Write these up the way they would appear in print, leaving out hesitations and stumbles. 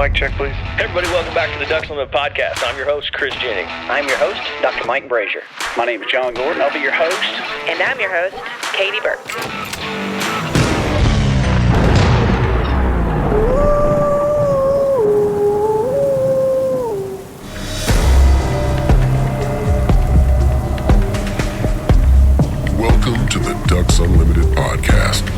mic check, please. Hey everybody, welcome back to the Ducks Unlimited podcast. I'm your host, Chris Jennings. I'm your host, Dr. Mike Brasher. My name is John Gordon. I'll be your host. And I'm your host, Katie Burke. Welcome to the Ducks Unlimited podcast.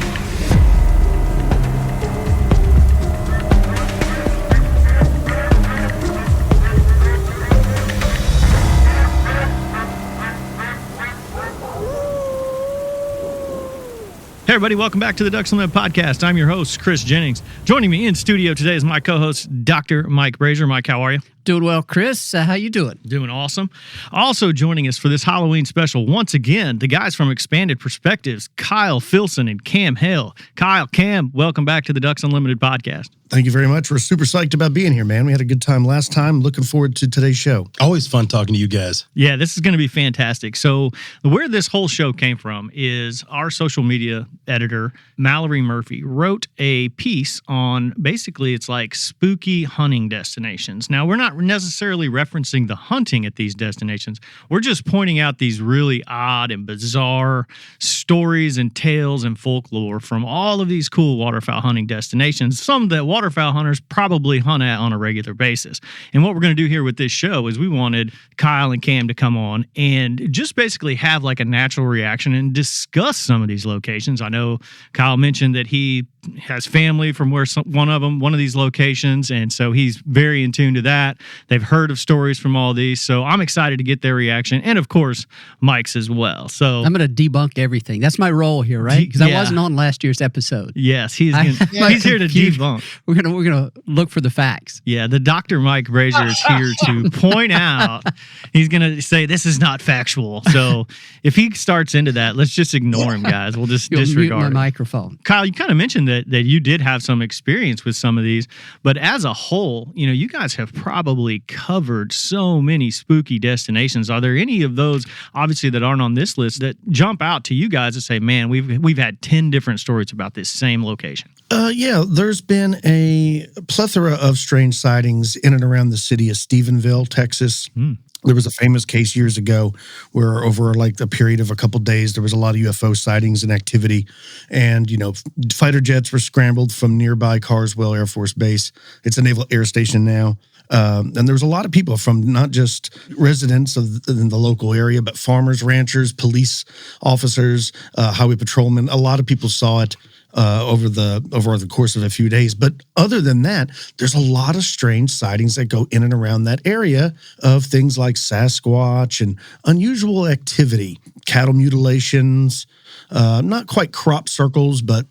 Hey everybody, welcome back to the Ducks Unlimited podcast. I'm your host, Chris Jennings. Joining me in studio today is my co-host, Dr. Mike Brasher. Mike, how are you? Doing well, Chris. How you doing? Doing awesome. Also joining us for this Halloween special, once again, the guys from Expanded Perspectives, Kyle, Philson, and Cam Hale. Kyle, Cam, welcome back to the Ducks Unlimited podcast. Thank you very much. We're super psyched about being here, man. We had a good time last time. Looking forward to today's show. Always fun talking to you guys. Yeah, this is going to be fantastic. So where this whole show came from is our social media editor, Mallory Murphy, wrote a piece on basically it's like spooky hunting destinations. Now, we're not necessarily referencing the hunting at these destinations. We're just pointing out these really odd and bizarre stories and tales and folklore from all of these cool waterfowl hunting destinations, some that waterfowl hunters probably hunt at on a regular basis. And what we're going to do here with this show is we wanted Kyle and Cam to come on and just basically have like a natural reaction and discuss some of these locations. I know Kyle mentioned that he has family from where one of these locations, and so he's very in tune to that. They've heard of stories from all these, so I'm excited to get their reaction, and of course, Mike's as well. So I'm going to debunk everything. That's my role here, right? Because I wasn't on last year's episode. Yes, he's here to debunk. We're gonna look for the facts. Yeah, the Dr. Mike Brasher is here to point out. He's going to say this is not factual. So if he starts into that, let's just ignore him, guys. We'll just disregard mute my microphone. Kyle, you kind of mentioned that you did have some experience with some of these, but as a whole, you guys have probably covered so many spooky destinations. Are there any of those, obviously, that aren't on this list that jump out to you guys and say, man, we've had 10 different stories about this same location? Yeah, there's been a plethora of strange sightings in and around the city of Stephenville, Texas. There was a famous case years ago where over like a period of a couple of days, there was a lot of UFO sightings and activity. And, fighter jets were scrambled from nearby Carswell Air Force Base. It's a naval air station now. And there was a lot of people from not just residents in the local area, but farmers, ranchers, police officers, highway patrolmen. A lot of people saw it over the course of a few days. But other than that, there's a lot of strange sightings that go in and around that area of things like Sasquatch and unusual activity, cattle mutilations, not quite crop circles, but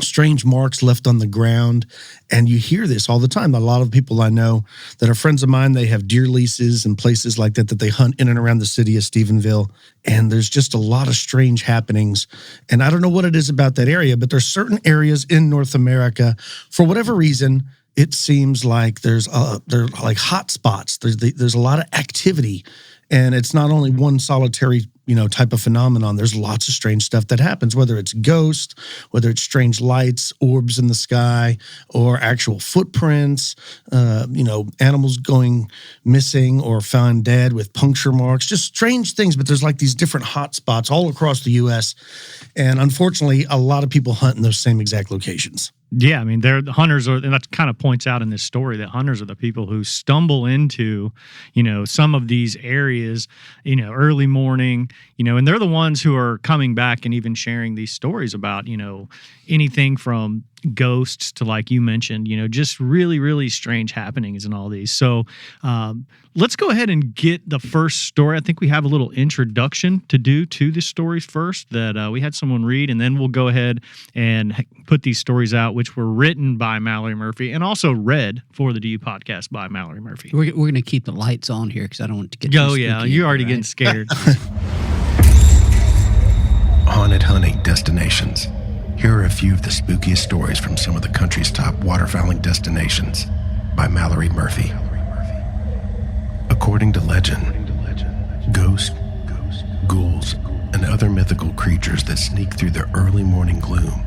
strange marks left on the ground. And you hear this all the time. A lot of people I know that are friends of mine, they have deer leases and places like that they hunt in and around the city of Stephenville. And there's just a lot of strange happenings. And I don't know what it is about that area, but there's certain areas in North America, for whatever reason, it seems like they're like hot spots. There's a lot of activity. And it's not only one solitary type of phenomenon. There's lots of strange stuff that happens, whether it's ghosts, whether it's strange lights, orbs in the sky, or actual footprints, animals going missing or found dead with puncture marks, just strange things. But there's like these different hot spots all across the U.S. And unfortunately, a lot of people hunt in those same exact locations. Yeah, I mean, they're the hunters, and that kind of points out in this story that hunters are the people who stumble into, some of these areas, early morning, and they're the ones who are coming back and even sharing these stories about, anything from ghosts to, like you mentioned, just really, really strange happenings and all these. So let's go ahead and get the first story. I think we have a little introduction to do to the stories first that we had someone read, and then we'll go ahead and put these stories out, which were written by Mallory Murphy and also read for the DU podcast by Mallory Murphy. We're going to keep the lights on here because I don't want to get too spooky. You're already getting scared. Haunted hunting destinations. Here are a few of the spookiest stories from some of the country's top waterfowling destinations by Mallory Murphy. According to legend, ghosts, ghouls, and other mythical creatures that sneak through the early morning gloom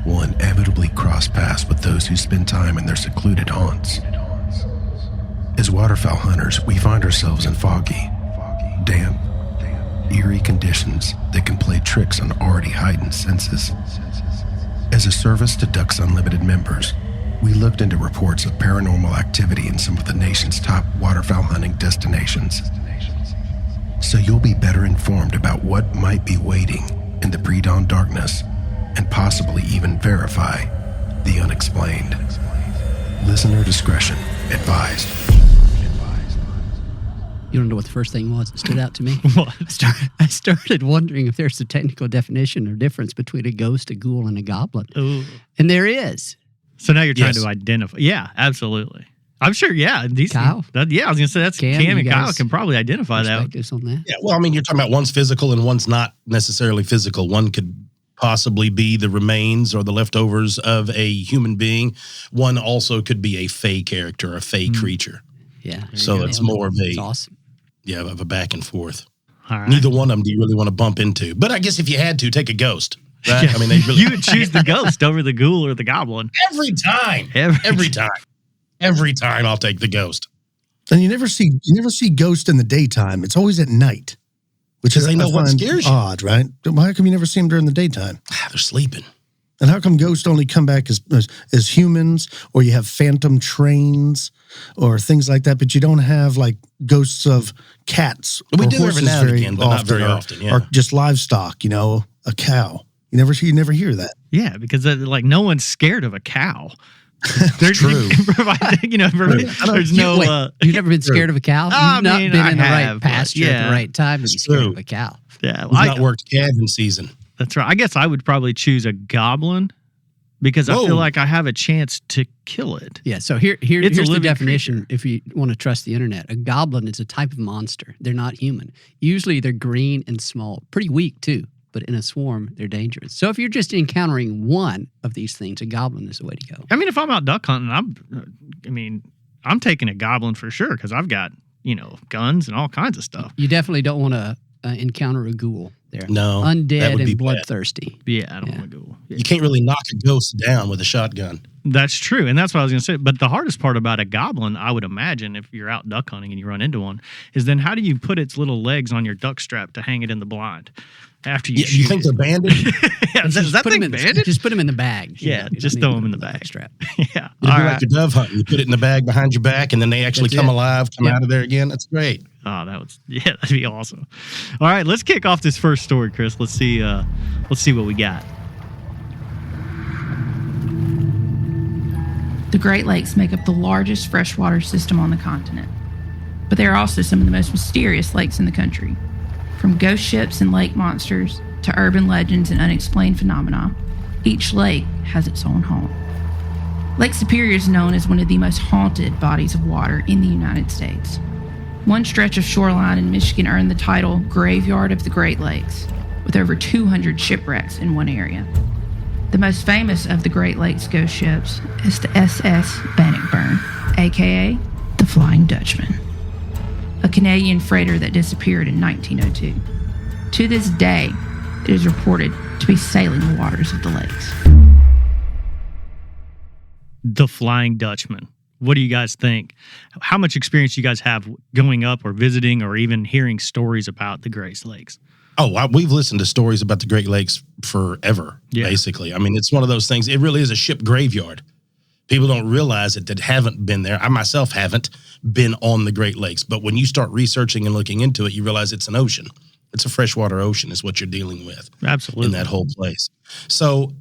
will inevitably cross paths with those who spend time in their secluded haunts. As waterfowl hunters, we find ourselves in foggy, damp, eerie conditions that can play tricks on already heightened senses. As a service to Ducks Unlimited members, we looked into reports of paranormal activity in some of the nation's top waterfowl hunting destinations. So you'll be better informed about what might be waiting in the pre-dawn darkness and possibly even verify the unexplained. Listener discretion advised. You don't know what the first thing was that stood out to me? What? I started wondering if there's a technical definition or difference between a ghost, a ghoul, and a goblin. Ooh. And there is. So now you're trying to identify. Yeah, absolutely. I'm sure, yeah. Kyle? I was going to say that's Cam and Kyle can probably identify that. Perspectives on that? Yeah, well, I mean, you're talking about one's physical and one's not necessarily physical. One could possibly be the remains or the leftovers of a human being. One also could be a fey character, a fey creature. Yeah. So it's more of It's awesome. Yeah, of a back and forth. All right. Neither one of them do you really want to bump into. But I guess if you had to, take a ghost. Right? Yeah. I mean, they really You would choose the ghost over the ghoul or the goblin. every time. Every time. Every time I'll take the ghost. And you never see ghosts in the daytime. It's always at night, which is Because they know I what find scares you. odd, right? Why come you never see them during the daytime? They're sleeping. And how come ghosts only come back as humans, or you have phantom trains or things like that, but you don't have like ghosts of cats We or do every horses now and again, but not very or- often, yeah. or just livestock, a cow. You never hear that. Yeah, because no one's scared of a cow. True. There's no. Wait, you've never been scared of a cow? I You've not mean, been I in the have, right pasture but at yeah. the right time to be scared true. of a cow. Yeah, We've not worked calving season. that's right. I guess I would probably choose a goblin because I Whoa. feel like I have a chance to kill it. Yeah, so here's the living definition creature. if you want to trust the internet. A goblin is a type of monster. They're not human. Usually they're green and small, pretty weak too, but in a swarm, they're dangerous. So if you're just encountering one of these things, a goblin is the way to go. I mean, if I'm out duck hunting, I'm taking a goblin for sure because I've got guns and all kinds of stuff. You definitely don't want to encounter a ghoul there. No, that Undead would be and bad. bloodthirsty. Yeah, I don't want to go. Yeah. You can't really knock a ghost down with a shotgun. That's true, and that's what I was going to say. But the hardest part about a goblin, I would imagine, if you're out duck hunting and you run into one, is then how do you put its little legs on your duck strap to hang it in the blind after you shoot You think it? they're banded? Yeah, is that thing banded? Just put them in the bag. Yeah, You just don't throw need them in to the put bag. Strap. Yeah, It'd all be right. like your dove hunting. You put it in the bag behind your back, and then they actually That's come it. alive, come Yep. out of there again. That's great. Oh, that'd be awesome. All right, let's kick off this first story, Chris. Let's see what we got. The Great Lakes make up the largest freshwater system on the continent. But they are also some of the most mysterious lakes in the country. From ghost ships and lake monsters to urban legends and unexplained phenomena, each lake has its own haunt. Lake Superior is known as one of the most haunted bodies of water in the United States. One stretch of shoreline in Michigan earned the title Graveyard of the Great Lakes, with over 200 shipwrecks in one area. The most famous of the Great Lakes ghost ships is the SS Bannockburn, aka the Flying Dutchman, a Canadian freighter that disappeared in 1902. To this day, it is reported to be sailing the waters of the lakes. The Flying Dutchman. What do you guys think? How much experience do you guys have going up or visiting or even hearing stories about the Great Lakes? Oh, we've listened to stories about the Great Lakes forever, basically. I mean, it's one of those things. It really is a ship graveyard. People don't realize it that haven't been there. I myself haven't been on the Great Lakes. But when you start researching and looking into it, you realize it's an ocean. It's a freshwater ocean is what you're dealing with. Absolutely. In that whole place. So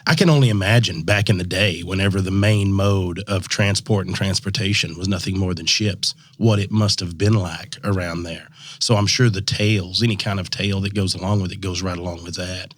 I can only imagine back in the day, whenever the main mode of transport and transportation was nothing more than ships, what it must have been like around there. So I'm sure the tales, any kind of tale that goes along with it goes right along with that.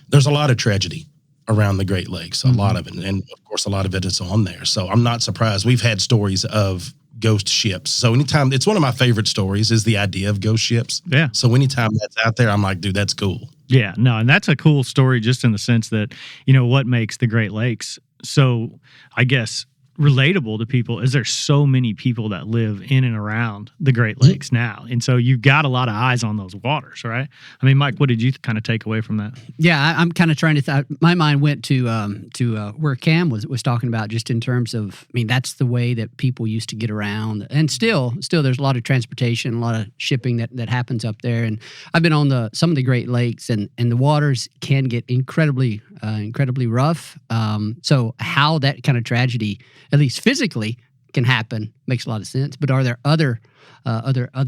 There's a lot of tragedy around the Great Lakes, a lot of it. And of course, a lot of it is on there. So I'm not surprised. We've had stories of ghost ships. So anytime, it's one of my favorite stories is the idea of ghost ships. Yeah. So anytime that's out there, I'm like, dude, that's cool. Yeah, no, and that's a cool story just in the sense that, what makes the Great Lakes so, I guess, relatable to people is there's so many people that live in and around the Great Lakes now. And so you've got a lot of eyes on those waters, right? I mean, Mike, what did you kind of take away from that? Yeah, I'm kind of trying to my mind went to where Cam was talking about, just in terms of, I mean, that's the way that people used to get around. And still there's a lot of transportation, a lot of shipping that happens up there. And I've been on some of the Great Lakes, and the waters can get incredibly rough. So how that kind of tragedy, at least physically, can happen makes a lot of sense. But are there other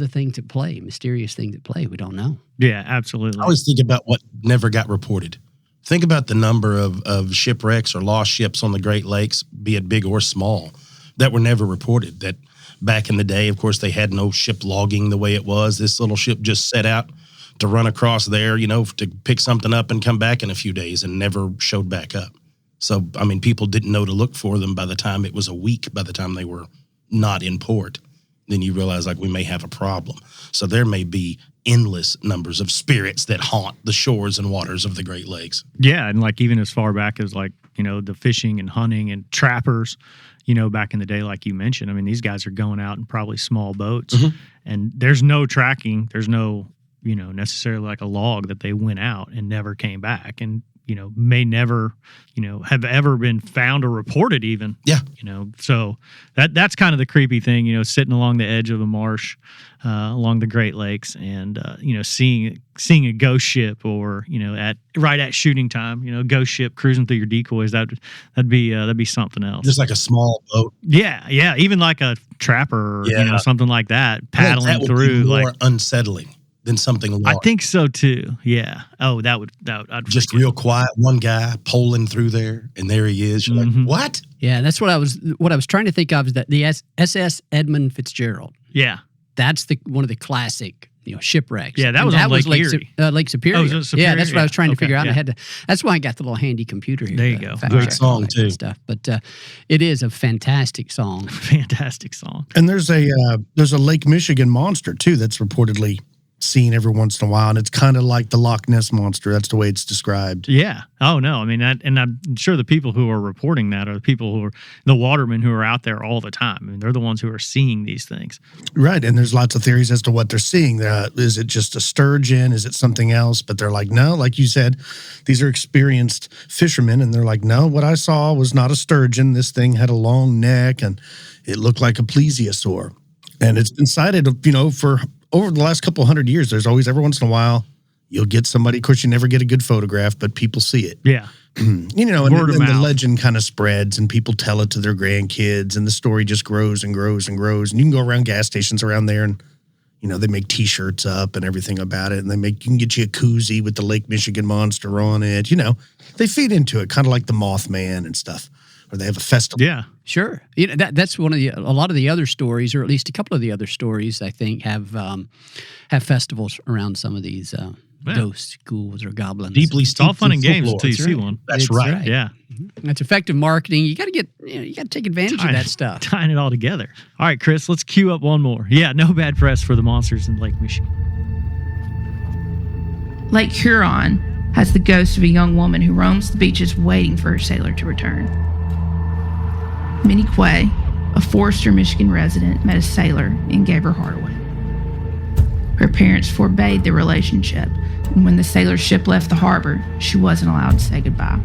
things at play, mysterious things at play? We don't know. Yeah, absolutely. I always think about what never got reported. Think about the number of shipwrecks or lost ships on the Great Lakes, be it big or small, that were never reported. That back in the day, of course, they had no ship logging the way it was. This little ship just set out to run across there, to pick something up and come back in a few days, and never showed back up. So, I mean, people didn't know to look for them by the time it was a week, by the time they were not in port. Then you realize, like, we may have a problem. So there may be endless numbers of spirits that haunt the shores and waters of the Great Lakes. Yeah, and like even as far back as like, the fishing and hunting and trappers, back in the day, like you mentioned. I mean, these guys are going out in probably small boats, and there's no tracking. There's no, necessarily like a log that they went out and never came back, and may never, have ever been found or reported even. Yeah. So that's kind of the creepy thing, sitting along the edge of a marsh, along the Great Lakes, and, seeing a ghost ship, or, right at shooting time, ghost ship cruising through your decoys. That'd be something else. Just like a small boat. Yeah. Yeah. Even like a trapper, or, something like that, paddling that would through. Be more unsettling than something large. I think so too. Yeah. Oh, I'd just forget. real quiet. One guy poling through there, and there he is. You're like, what? Yeah, that's what I was trying to think of, is that the SS Edmund Fitzgerald. Yeah. That's one of the classic, shipwrecks. Yeah, that was on Lake Erie. Lake Superior. Oh, was it Superior? Yeah, that's what I was trying to figure out. Yeah. That's why I got the little handy computer here. There you go. Great song too. Stuff, but it is a fantastic song. Fantastic song. And there's a Lake Michigan monster too that's reportedly seen every once in a while, and it's kind of like the Loch Ness monster. That's the way it's described. Yeah. Oh no. I mean, and I'm sure the people who are reporting that are the people who are the watermen who are out there all the time. I mean, they're the ones who are seeing these things. Right. And there's lots of theories as to what they're seeing. Is it just a sturgeon? Is it something else? But they're like, no, like you said, these are experienced fishermen, and they're like, no, what I saw was not a sturgeon. This thing had a long neck, and it looked like a plesiosaur. And it's been cited, for over the last couple 100 years. There's always, every once in a while, you'll get somebody. Of course, you never get a good photograph, but people see it. Yeah. And the legend kind of spreads, and people tell it to their grandkids, and the story just grows and grows and grows. And you can go around gas stations around there, and they make T-shirts up and everything about it, and you can get you a koozie with the Lake Michigan monster on it. They feed into it, kind of like the Mothman and stuff. Or they have a festival. Yeah, sure. That's one of a lot of the other stories, or at least a couple of the other stories, I think, have festivals around some of these ghosts, ghouls, or goblins. Deeply it's all fun and games folklore. until you see one. That's right. Yeah, that's effective marketing. You got to take advantage of that stuff. Tying it all together. All right, Chris, let's cue up one more. Yeah, no bad press for the monsters in Lake Michigan. Lake Huron has the ghost of a young woman who roams the beaches waiting for her sailor to return. Minnie Quay, a Forester, Michigan resident, met a sailor and gave her heart away. Her parents forbade the relationship, and when the sailor's ship left the harbor, she wasn't allowed to say goodbye.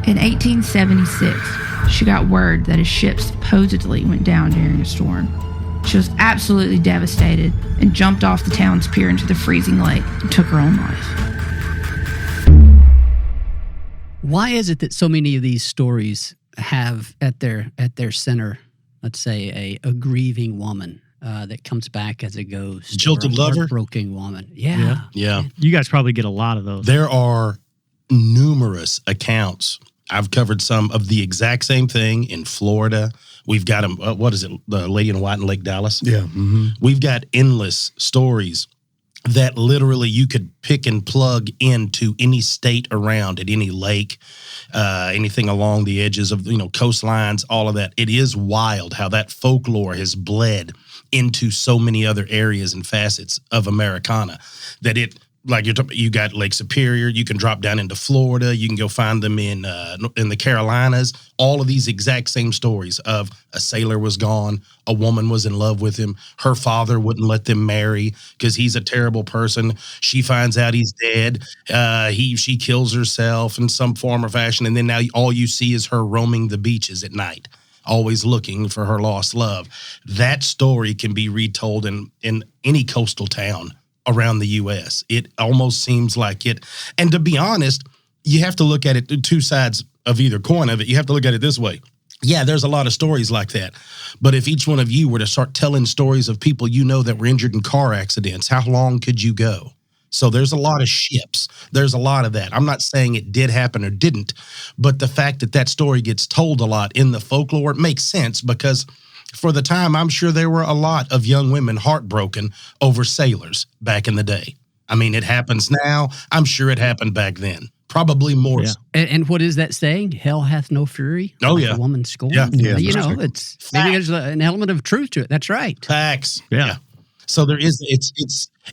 In 1876, she got word that a ship supposedly went down during a storm. She was absolutely devastated and jumped off the town's pier into the freezing lake and took her own life. Why is it that so many of these stories have at their center, let's say, a grieving woman that comes back as a ghost, jilted lover, heartbroken woman? Yeah. You guys probably get a lot of those. There are numerous accounts. I've covered some of the exact same thing in Florida. We've got them. What is it? The Lady in White in Lake Dallas. Yeah. Mm-hmm. We've got endless stories that literally you could pick and plug into any state around, at any lake, anything along the edges of coastlines, all of that. It is wild how that folklore has bled into so many other areas and facets of Americana that like you got Lake Superior, you can drop down into Florida, you can go find them in the Carolinas. All of these exact same stories of a sailor was gone, a woman was in love with him, her father wouldn't let them marry because he's a terrible person. She finds out he's dead. She kills herself in some form or fashion, and then now all you see is her roaming the beaches at night, always looking for her lost love. That story can be retold in any coastal town around the U.S. It almost seems like it. And to be honest, you have to look at it, two sides of either coin of it. You have to look at it this way. Yeah, there's a lot of stories like that. But if each one of you were to start telling stories of people you know that were injured in car accidents, how long could you go? So there's a lot of ships. There's a lot of that. I'm not saying it did happen or didn't, but the fact that that story gets told a lot in the folklore makes sense because for the time, I'm sure there were a lot of young women heartbroken over sailors back in the day. I mean, it happens now. I'm sure it happened back then. Probably more. Yeah. So. And what is that saying? Hell hath no fury. Oh, like yeah. A woman scorned. Yeah. You know, it's maybe there's an element of truth to it. That's right. Facts. Yeah. So there is.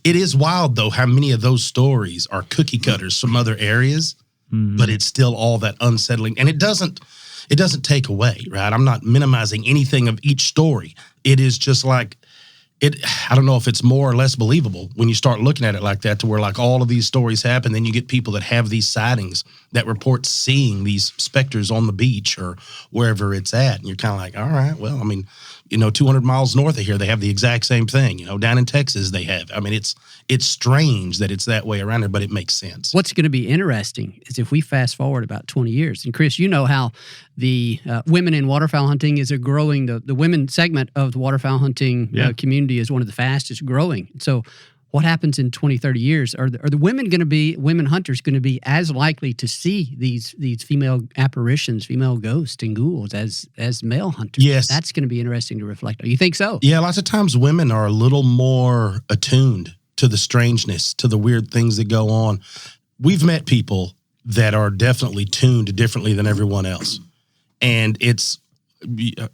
It is wild though how many of those stories are cookie cutters from other areas, but it's still all that unsettling, and it doesn't take away, right? I'm not minimizing anything of each story. It is just like it. I don't know if it's more or less believable when you start looking at it like that, to where like all of these stories happen. Then you get people that have these sightings that report seeing these specters on the beach or wherever it's at. And you're kind of like, all right, well, I mean, 200 miles north of here, they have the exact same thing. Down in Texas, they have. I mean, it's strange that it's that way around there, but it makes sense. What's going to be interesting is if we fast forward about 20 years, and Chris, you know how the women in waterfowl hunting is growing. The women segment of the waterfowl hunting community is one of the fastest growing. So what happens in 20, 30 years? Are the women hunters going to be as likely to see these female apparitions, female ghosts and ghouls as male hunters? Yes. That's going to be interesting to reflect on. You think so? Yeah, lots of times women are a little more attuned to the strangeness, to the weird things that go on. We've met people that are definitely tuned differently than everyone else. And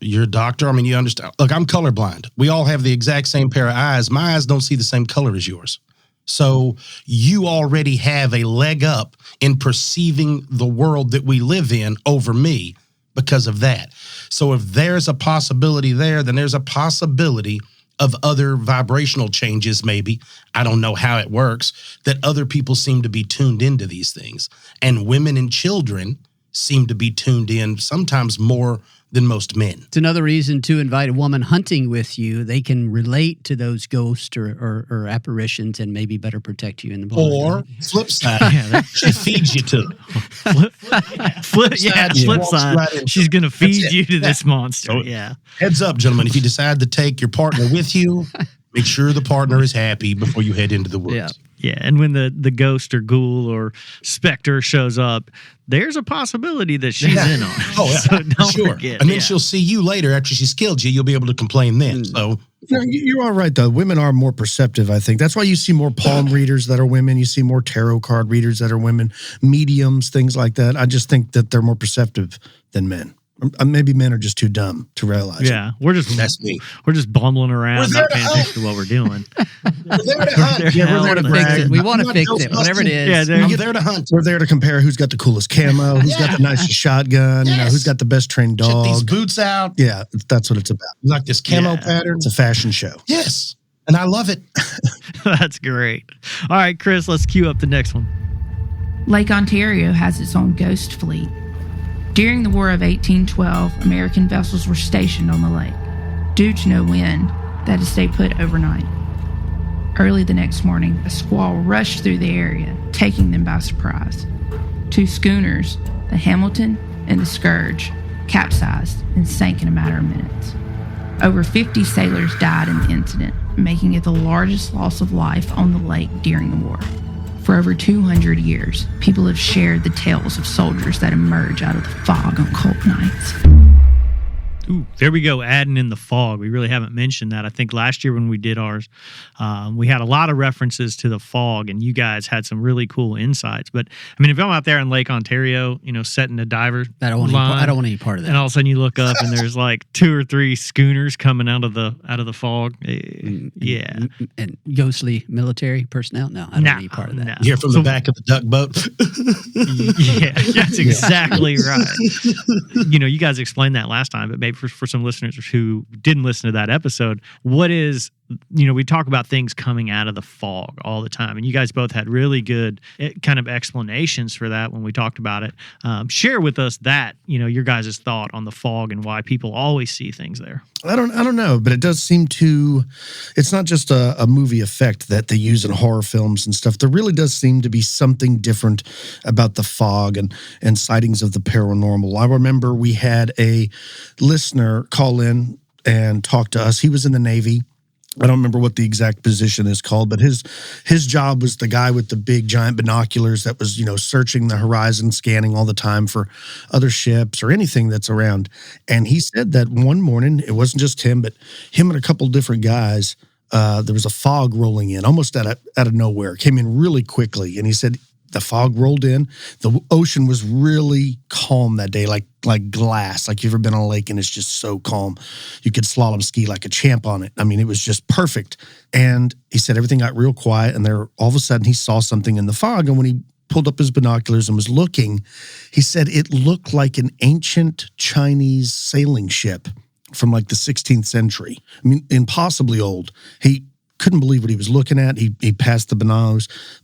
you're a doctor. I mean, you understand. Look, I'm colorblind. We all have the exact same pair of eyes. My eyes don't see the same color as yours. So you already have a leg up in perceiving the world that we live in over me because of that. So if there's a possibility there, then there's a possibility of other vibrational changes, maybe. I don't know how it works, that other people seem to be tuned into these things. And women and children seem to be tuned in sometimes more than most men. It's another reason to invite a woman hunting with you. They can relate to those ghosts or apparitions and maybe better protect you in the blind. Or flip side, she feeds you to them. Flip side, right, she's going to feed you to this monster. So, heads up, gentlemen, if you decide to take your partner with you, make sure the partner is happy before you head into the woods. Yeah, and when the ghost or ghoul or specter shows up, there's a possibility that she's in on it. Oh, yeah, so don't sure. forget. And then she'll see you later after she's killed you. You'll be able to complain then. So you're all right, though. Women are more perceptive, I think. That's why you see more palm readers that are women. You see more tarot card readers that are women, mediums, things like that. I just think that they're more perceptive than men. Maybe men are just too dumb to realize. Yeah, we're just bumbling around, not paying attention to what we're doing. We're there to hunt. We're there to fix it. We want to fix it, whatever it is. I'm there to hunt. We're there to compare who's got the coolest camo, who's got the nicest shotgun, who's got the best trained dog. Check these boots out. Yeah, that's what it's about. You like this camo pattern? It's a fashion show. Yes, and I love it. That's great. All right, Chris, let's cue up the next one. Lake Ontario has its own ghost fleet. During the War of 1812, American vessels were stationed on the lake. Due to no wind, they had to stay put overnight. Early the next morning, a squall rushed through the area, taking them by surprise. 2 schooners, the Hamilton and the Scourge, capsized and sank in a matter of minutes. Over 50 sailors died in the incident, making it the largest loss of life on the lake during the war. For over 200 years, people have shared the tales of soldiers that emerge out of the fog on cold nights. Ooh, there we go, adding in the fog. We really haven't mentioned that. I think last year when we did ours, we had a lot of references to the fog, and you guys had some really cool insights. But, I mean, if I'm out there in Lake Ontario, setting a diver I don't want any part of that. And all of a sudden you look up and there's like 2 or 3 schooners coming out of the fog. Yeah. And ghostly military personnel? No, I don't want any part of that. No. You hear from the back of the duck boat? Yeah, that's exactly right. You guys explained that last time, but maybe for some listeners who didn't listen to that episode, what is, we talk about things coming out of the fog all the time, and you guys both had really good kind of explanations for that when we talked about it. Share with us that, your guys' thought on the fog and why people always see things there. I don't know, but it does seem to, it's not just a movie effect that they use in horror films and stuff. There really does seem to be something different about the fog and sightings of the paranormal. I remember we had a listener call in and talk to us. He was in the Navy. I don't remember what the exact position is called, but his job was the guy with the big giant binoculars that was, searching the horizon, scanning all the time for other ships or anything that's around. And he said that one morning, it wasn't just him, but him and a couple different guys, there was a fog rolling in almost out of nowhere. It came in really quickly. And he said the fog rolled in. The ocean was really calm that day, like glass, like you've ever been on a lake and it's just so calm. You could slalom ski like a champ on it. I mean, it was just perfect. And he said everything got real quiet, and there all of a sudden he saw something in the fog. And when he pulled up his binoculars and was looking, he said it looked like an ancient Chinese sailing ship from like the 16th century. I mean, impossibly old. He couldn't believe what he was looking at. He passed the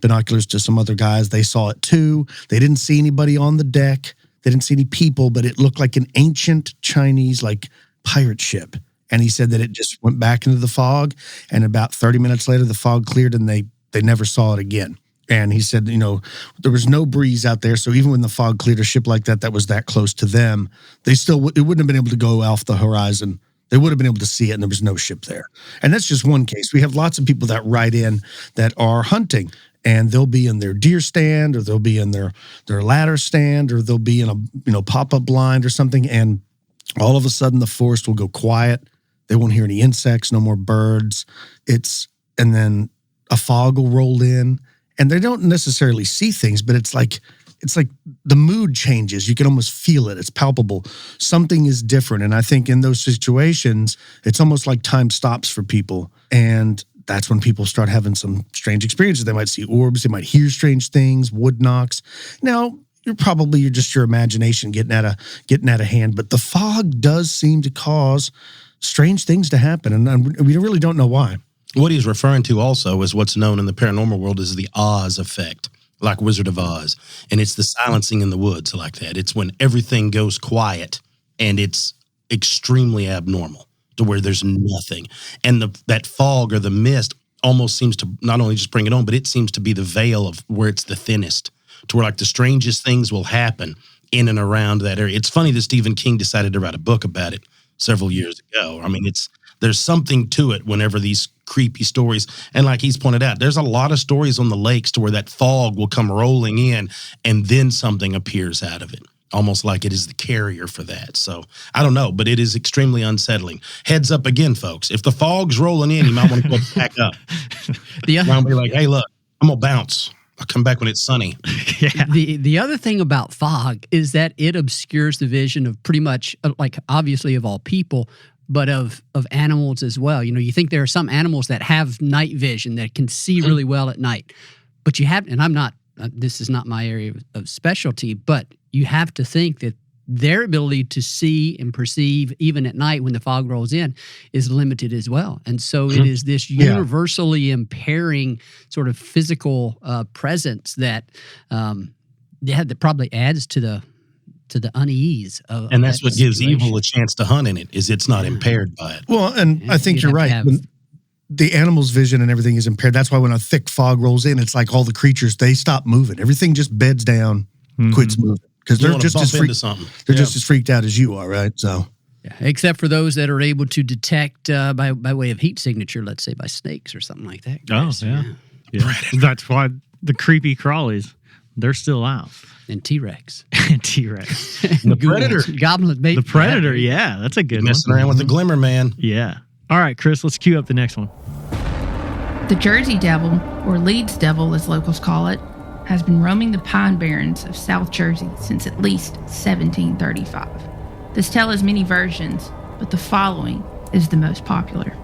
binoculars to some other guys. They saw it too. They didn't see anybody on the deck. They didn't see any people, but it looked like an ancient Chinese like pirate ship. And he said that it just went back into the fog, and about 30 minutes later the fog cleared and they never saw it again. And he said, there was no breeze out there, so even when the fog cleared, a ship like that was that close to them, it wouldn't have been able to go off the horizon. They would have been able to see it, and there was no ship there. And that's just one case. We have lots of people that write in that are hunting, and they'll be in their deer stand, or they'll be in their ladder stand, or they'll be in a pop-up blind or something, and all of a sudden the forest will go quiet. They won't hear any insects, no more birds. And then a fog will roll in, and they don't necessarily see things, but it's like the mood changes. You can almost feel it. It's palpable. Something is different. And I think in those situations, it's almost like time stops for people. And that's when people start having some strange experiences. They might see orbs. They might hear strange things, wood knocks. Now, you're just your imagination getting out of hand. But the fog does seem to cause strange things to happen. And we really don't know why. What he's referring to also is what's known in the paranormal world as the Oz effect, like Wizard of Oz. And it's the silencing in the woods like that. It's when everything goes quiet and it's extremely abnormal to where there's nothing. And that fog or the mist almost seems to not only just bring it on, but it seems to be the veil of where it's the thinnest, to where like the strangest things will happen in and around that area. It's funny that Stephen King decided to write a book about it several years ago. I mean, there's something to it whenever these creepy stories, and like he's pointed out, there's a lot of stories on the lakes to where that fog will come rolling in and then something appears out of it, almost like it is the carrier for that. So I don't know, but it is extremely unsettling. Heads up again, folks. If the fog's rolling in, you might want to go back up. I'll be like, hey, look, I'm going to bounce. I'll come back when it's sunny. Yeah. The other thing about fog is that it obscures the vision of pretty much, like obviously of all people, but of animals as well. You think there are some animals that have night vision that can see really well at night, but you have, and I'm not, this is not my area of specialty, but you have to think that their ability to see and perceive even at night when the fog rolls in is limited as well. And so it is this universally impairing sort of physical presence that that probably adds to the unease of and that's that what gives situation. evil a chance to hunt in it, is it's not impaired by it. Well, and I think you're right. When the animal's vision and everything is impaired. That's why when a thick fog rolls in, it's like all the creatures, they stop moving. Everything just beds down, quits moving. Because they're just as freaked out as you are, right? So, except for those that are able to detect by way of heat signature, let's say by snakes or something like that. Oh, yeah. That's why the creepy crawlies. They're still out. And T-Rex. T-Rex. The Predator. Goblin, baby. The Predator, yeah. That's a good one. Messing around with the Glimmer Man. Yeah. All right, Chris, let's cue up the next one. The Jersey Devil, or Leeds Devil as locals call it, has been roaming the Pine Barrens of South Jersey since at least 1735. This tale has many versions, but the following is the most popular.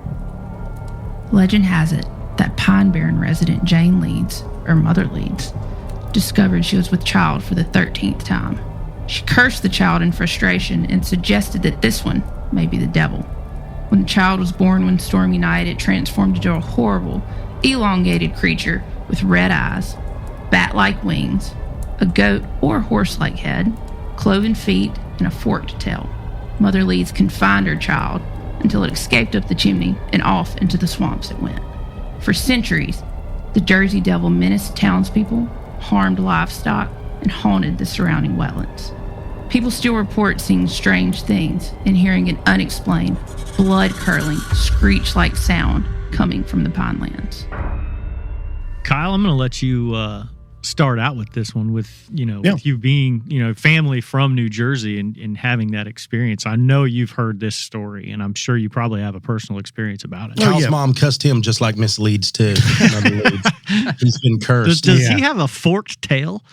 Legend has it that Pine Barren resident Jane Leeds, or Mother Leeds, discovered she was with child for the 13th time. She cursed the child in frustration and suggested that this one may be the devil. When the child was born one stormy night, it transformed into a horrible, elongated creature with red eyes, bat-like wings, a goat or horse-like head, cloven feet, and a forked tail. Mother Leeds confined her child until it escaped up the chimney and off into the swamps it went. For centuries, the Jersey Devil menaced townspeople, harmed livestock, and haunted the surrounding wetlands. People still report seeing strange things and hearing an unexplained, blood-curdling, screech-like sound coming from the Pinelands. Kyle, I'm going to let you start out with this one with you being, family from New Jersey and having that experience. I know you've heard this story, and I'm sure you probably have a personal experience about it. Kyle's mom cussed him just like Miss Leeds, too. He's been cursed. Does he have a forked tail?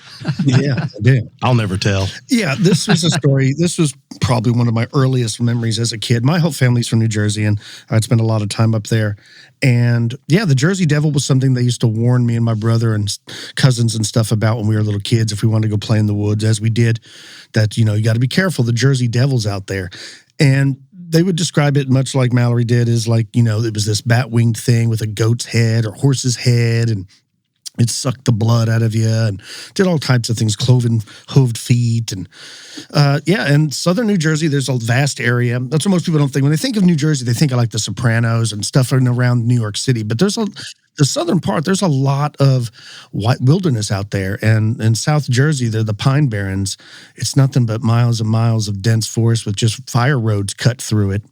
Yeah, I do. I'll never tell. Yeah, this was a story. This was probably one of my earliest memories as a kid. My whole family's from New Jersey, and I'd spent a lot of time up there. And yeah, the Jersey Devil was something they used to warn me and my brother and cousins and stuff about when we were little kids if we wanted to go play in the woods, as we did, that, you got to be careful. The Jersey Devil's out there. And they would describe it much like Mallory did, as like, it was this bat-winged thing with a goat's head or horse's head, and it sucked the blood out of you and did all types of things, cloven hooved feet. And and southern New Jersey, there's a vast area. That's what most people don't think. When they think of New Jersey, they think of like the Sopranos and stuff around New York City. But the southern part, there's a lot of white wilderness out there. And in South Jersey, they're the Pine Barrens. It's nothing but miles and miles of dense forest with just fire roads cut through it.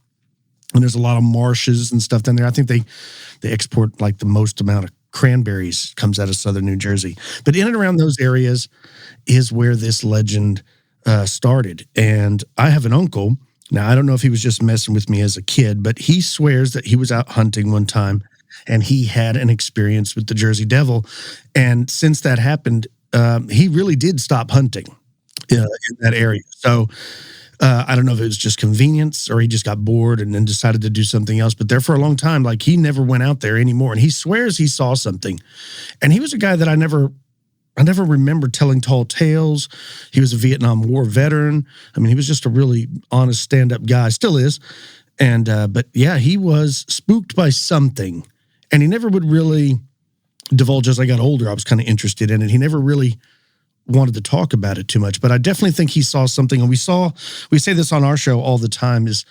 And there's a lot of marshes and stuff down there. I think they export like the most amount of cranberries comes out of southern New Jersey. But in and around those areas is where this legend started. And I have an uncle. Now, I don't know if he was just messing with me as a kid, but he swears that he was out hunting one time and he had an experience with the Jersey Devil. And since that happened, he really did stop hunting in that area. So I don't know if it was just convenience or he just got bored and then decided to do something else. But there for a long time, like he never went out there anymore. And he swears he saw something. And he was a guy that I never remember telling tall tales. He was a Vietnam War veteran. I mean, he was just a really honest stand-up guy. Still is. And but yeah, he was spooked by something. And he never would really divulge. As I got older, I was kind of interested in it. He never really wanted to talk about it too much, but I definitely think he saw something. And we say this on our show all the time, is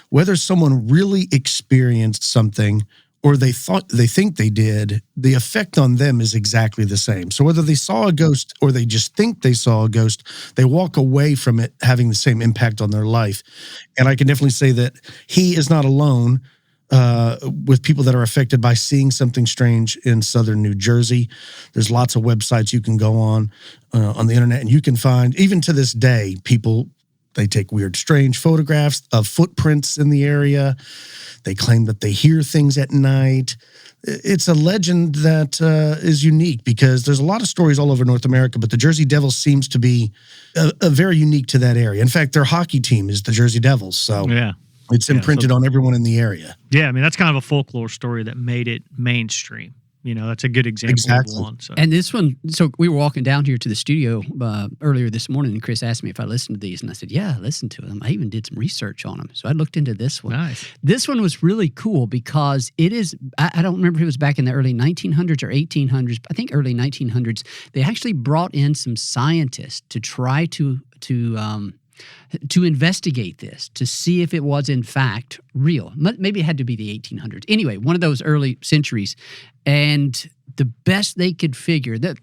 whether someone really experienced something or they think they did, the effect on them is exactly the same. So whether they saw a ghost or they just think they saw a ghost, they walk away from it having the same impact on their life. And I can definitely say that he is not alone with people that are affected by seeing something strange in southern New Jersey. There's lots of websites you can go on the internet, and you can find, even to this day, people, they take weird, strange photographs of footprints in the area. They claim that they hear things at night. It's a legend that is unique because there's a lot of stories all over North America, but the Jersey Devils seems to be a very unique to that area. In fact, their hockey team is the Jersey Devils. So yeah. It's imprinted on everyone in the area. Yeah, I mean, that's kind of a folklore story that made it mainstream. That's a good example of one. So. And this one, so we were walking down here to the studio earlier this morning, and Chris asked me if I listened to these, and I said, yeah, I listened to them. I even did some research on them. So I looked into this one. Nice. This one was really cool because it is, I don't remember if it was back in the early 1900s or 1800s, I think early 1900s. They actually brought in some scientists to try to investigate this, to see if it was in fact real. Maybe it had to be the 1800s. Anyway, one of those early centuries. And the best they could figure, that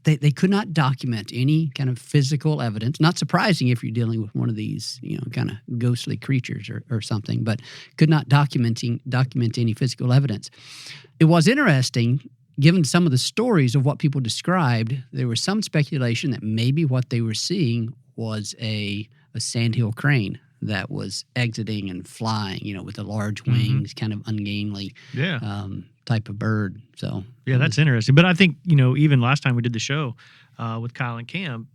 they could not document any kind of physical evidence. Not surprising if you're dealing with one of these, kind of ghostly creatures or something, but could not document any physical evidence. It was interesting given some of the stories of what people described, there was some speculation that maybe what they were seeing was a sandhill crane that was exiting and flying, with the large wings, kind of ungainly type of bird. So that's interesting. But I think, even last time we did the show with Kyle and Cam,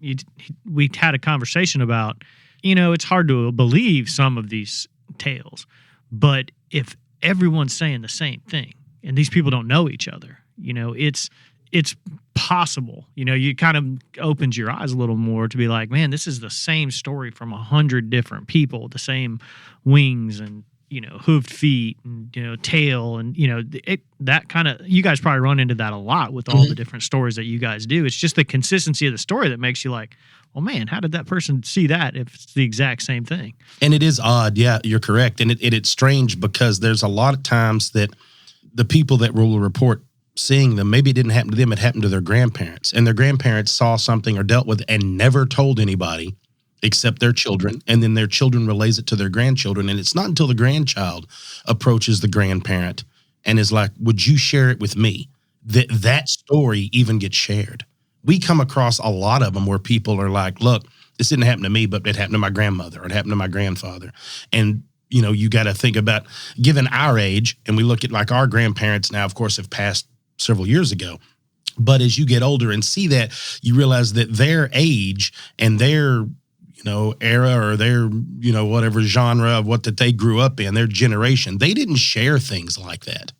we had a conversation about, it's hard to believe some of these tales, but if everyone's saying the same thing and these people don't know each other, it's possible. You kind of opens your eyes a little more to be like, man, this is the same story from 100 different people, the same wings and, hooved feet and, tail and, that kind of, you guys probably run into that a lot with all the different stories that you guys do. It's just the consistency of the story that makes you like, well, man, how did that person see that if it's the exact same thing? And it is odd. Yeah, you're correct. And it's strange because there's a lot of times that the people that will report seeing them, maybe it didn't happen to them, it happened to their grandparents, and their grandparents saw something or dealt with it and never told anybody except their children, and then their children relays it to their grandchildren, and it's not until the grandchild approaches the grandparent and is like, would you share it with me, that story even gets shared. We come across a lot of them where people are like, look, this didn't happen to me, but it happened to my grandmother or it happened to my grandfather. And you got to think about, given our age, and we look at like our grandparents now, of course, have passed several years ago. But as you get older and see that, you realize that their age and their, era or their, whatever genre of what that they grew up in, their generation, they didn't share things like that.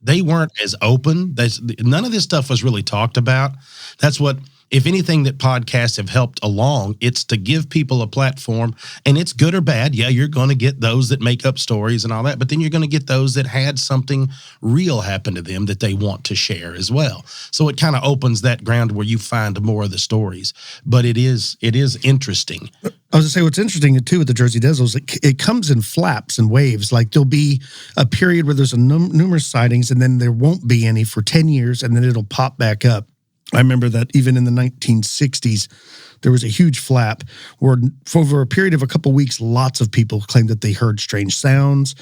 They weren't as open. None of this stuff was really talked about. That's what, if anything that podcasts have helped along, it's to give people a platform, and it's good or bad. Yeah, you're going to get those that make up stories and all that, but then you're going to get those that had something real happen to them that they want to share as well. So it kind of opens that ground where you find more of the stories, but it is interesting. I was going to say, what's interesting too with the Jersey Devil is it comes in flaps and waves. Like there'll be a period where there's numerous sightings, and then there won't be any for 10 years, and then it'll pop back up. I remember that even in the 1960s, there was a huge flap where for over a period of a couple weeks, lots of people claimed that they heard strange sounds.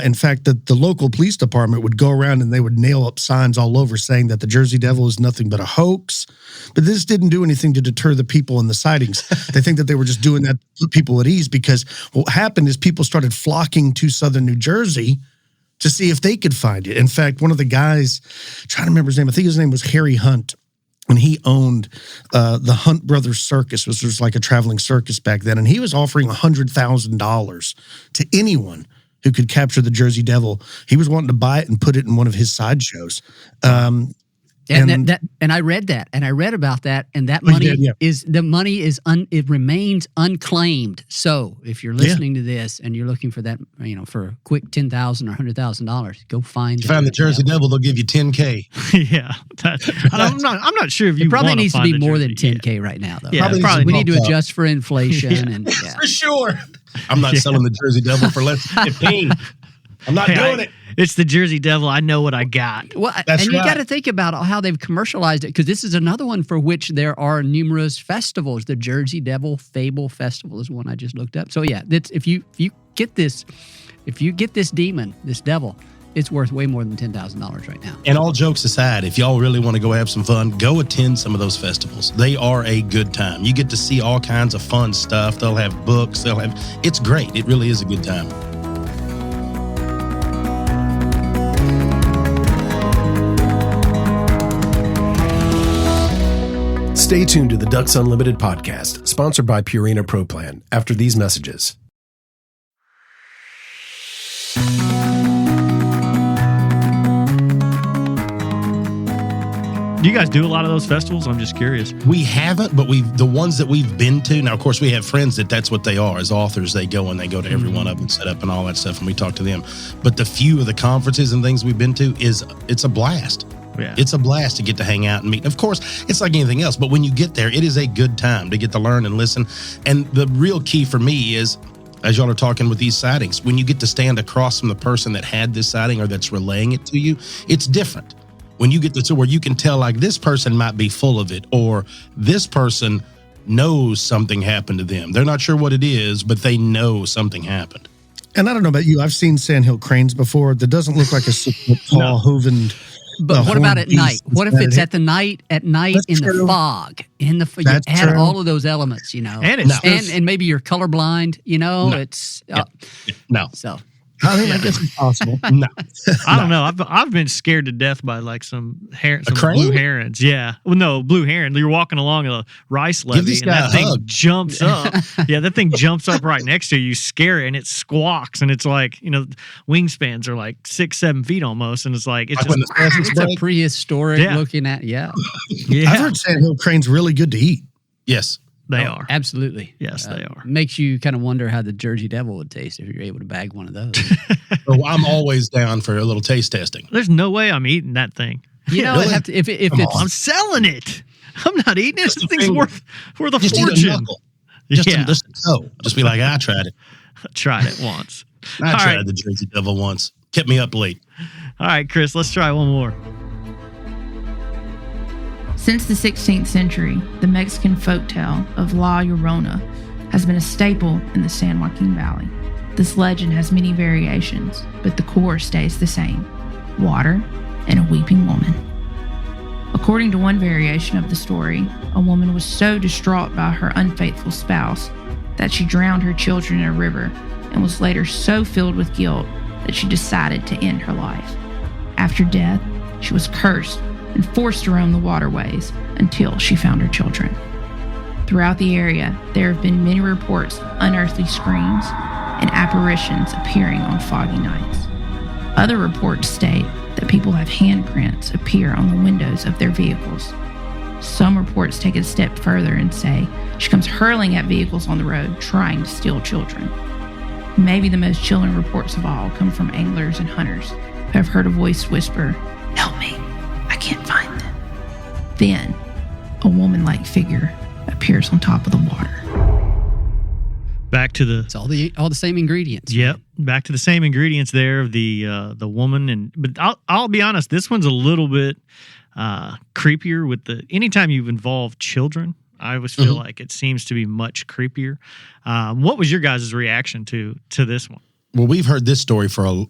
In fact, the local police department would go around and they would nail up signs all over saying that the Jersey Devil is nothing but a hoax. But this didn't do anything to deter the people in the sightings. They think that they were just doing that to put people at ease, because what happened is people started flocking to southern New Jersey to see if they could find it. In fact, one of the guys, I'm trying to remember his name, I think his name was Harry Hunt. And he owned the Hunt Brothers Circus, which was like a traveling circus back then. And he was offering $100,000 to anyone who could capture the Jersey Devil. He was wanting to buy it and put it in one of his sideshows. And I read that, and I read about that, and that money it remains unclaimed. So if you're listening to this and you're looking for that, for a quick $10,000 or $100,000, go find the Jersey Devil. They'll give you $10K. Yeah, I'm not sure if you. It probably needs to be more than $10K right now, though. Yeah, probably we need to adjust for inflation for sure. I'm not selling the Jersey Devil for less than 15. I'm not doing it. It's the Jersey Devil. I know what I got. Well, and you got to think about how they've commercialized it, because this is another one for which there are numerous festivals. The Jersey Devil Fable Festival is one I just looked up. So yeah, if you get this demon, this devil, it's worth way more than $10,000 right now. And all jokes aside, if y'all really want to go have some fun, go attend some of those festivals. They are a good time. You get to see all kinds of fun stuff. They'll have books. It's great. It really is a good time. Stay tuned to the Ducks Unlimited podcast, sponsored by Purina Pro Plan, after these messages. Do you guys do a lot of those festivals? I'm just curious. We haven't, but the ones that we've been to, now, of course, we have friends that's what they are. As authors, they go to every one of them and set up and all that stuff, and we talk to them. But the few of the conferences and things we've been to, it's a blast. Yeah. It's a blast to get to hang out and meet. Of course, it's like anything else, but when you get there, it is a good time to get to learn and listen. And the real key for me is, as y'all are talking with these sightings, when you get to stand across from the person that had this sighting or that's relaying it to you, it's different. When you get to where you can tell, like, this person might be full of it, or this person knows something happened to them. They're not sure what it is, but they know something happened. And I don't know about you, I've seen sandhill cranes before. That doesn't look like a 6 foot tall, hooven But what about at night? What if it's at night That's in true. the fog? You That's add true. all of those elements, and maybe you're colorblind. It's No. So I mean, I guess it's possible. No. I don't know. I've been scared to death by like some crane? blue herons. Yeah. Well, no, blue heron. You're walking along a rice levee this and guy that a thing hug. jumps up. Yeah, that thing jumps up right next to you. You scare it and it squawks and it's like, wingspans are like 6-7 feet almost. And it's like, it's Like when just, the pheasants it's a break? prehistoric Yeah. looking at. Yeah, I've heard sandhill crane's really good to eat. Yes. they are. absolutely. Yes, they are. Makes you kind of wonder how the Jersey Devil would taste if you're able to bag one of those. Oh, I'm always down for a little taste testing. There's no way I'm eating that thing. I'd have to, if Come it's on. I'm selling it. I'm not eating it. This Just a thing's finger. worth a Just eat a fortune. knuckle. Just Yeah. a toe. Just be like, I tried it. Tried it once. I All tried right. the Jersey Devil once. Kept me up late. All right, Chris, let's try one more. Since the 16th century, the Mexican folktale of La Llorona has been a staple in the San Joaquin Valley. This legend has many variations, but the core stays the same: water and a weeping woman. According to one variation of the story, a woman was so distraught by her unfaithful spouse that she drowned her children in a river and was later so filled with guilt that she decided to end her life. After death, she was cursed and forced to roam the waterways until she found her children. Throughout the area, there have been many reports of unearthly screams and apparitions appearing on foggy nights. Other reports state that people have handprints appear on the windows of their vehicles. Some reports take it a step further and say she comes hurling at vehicles on the road trying to steal children. Maybe the most chilling reports of all come from anglers and hunters who have heard a voice whisper, "Help me, I can't find them." Then, a woman-like figure appears on top of the water. Back to the It's all the same ingredients. Yep, back to the same ingredients there of the woman, but I'll be honest, this one's a little bit creepier with anytime you've involved children. I always feel like it seems to be much creepier. What was your guys' reaction to this one? Well, we've heard this story for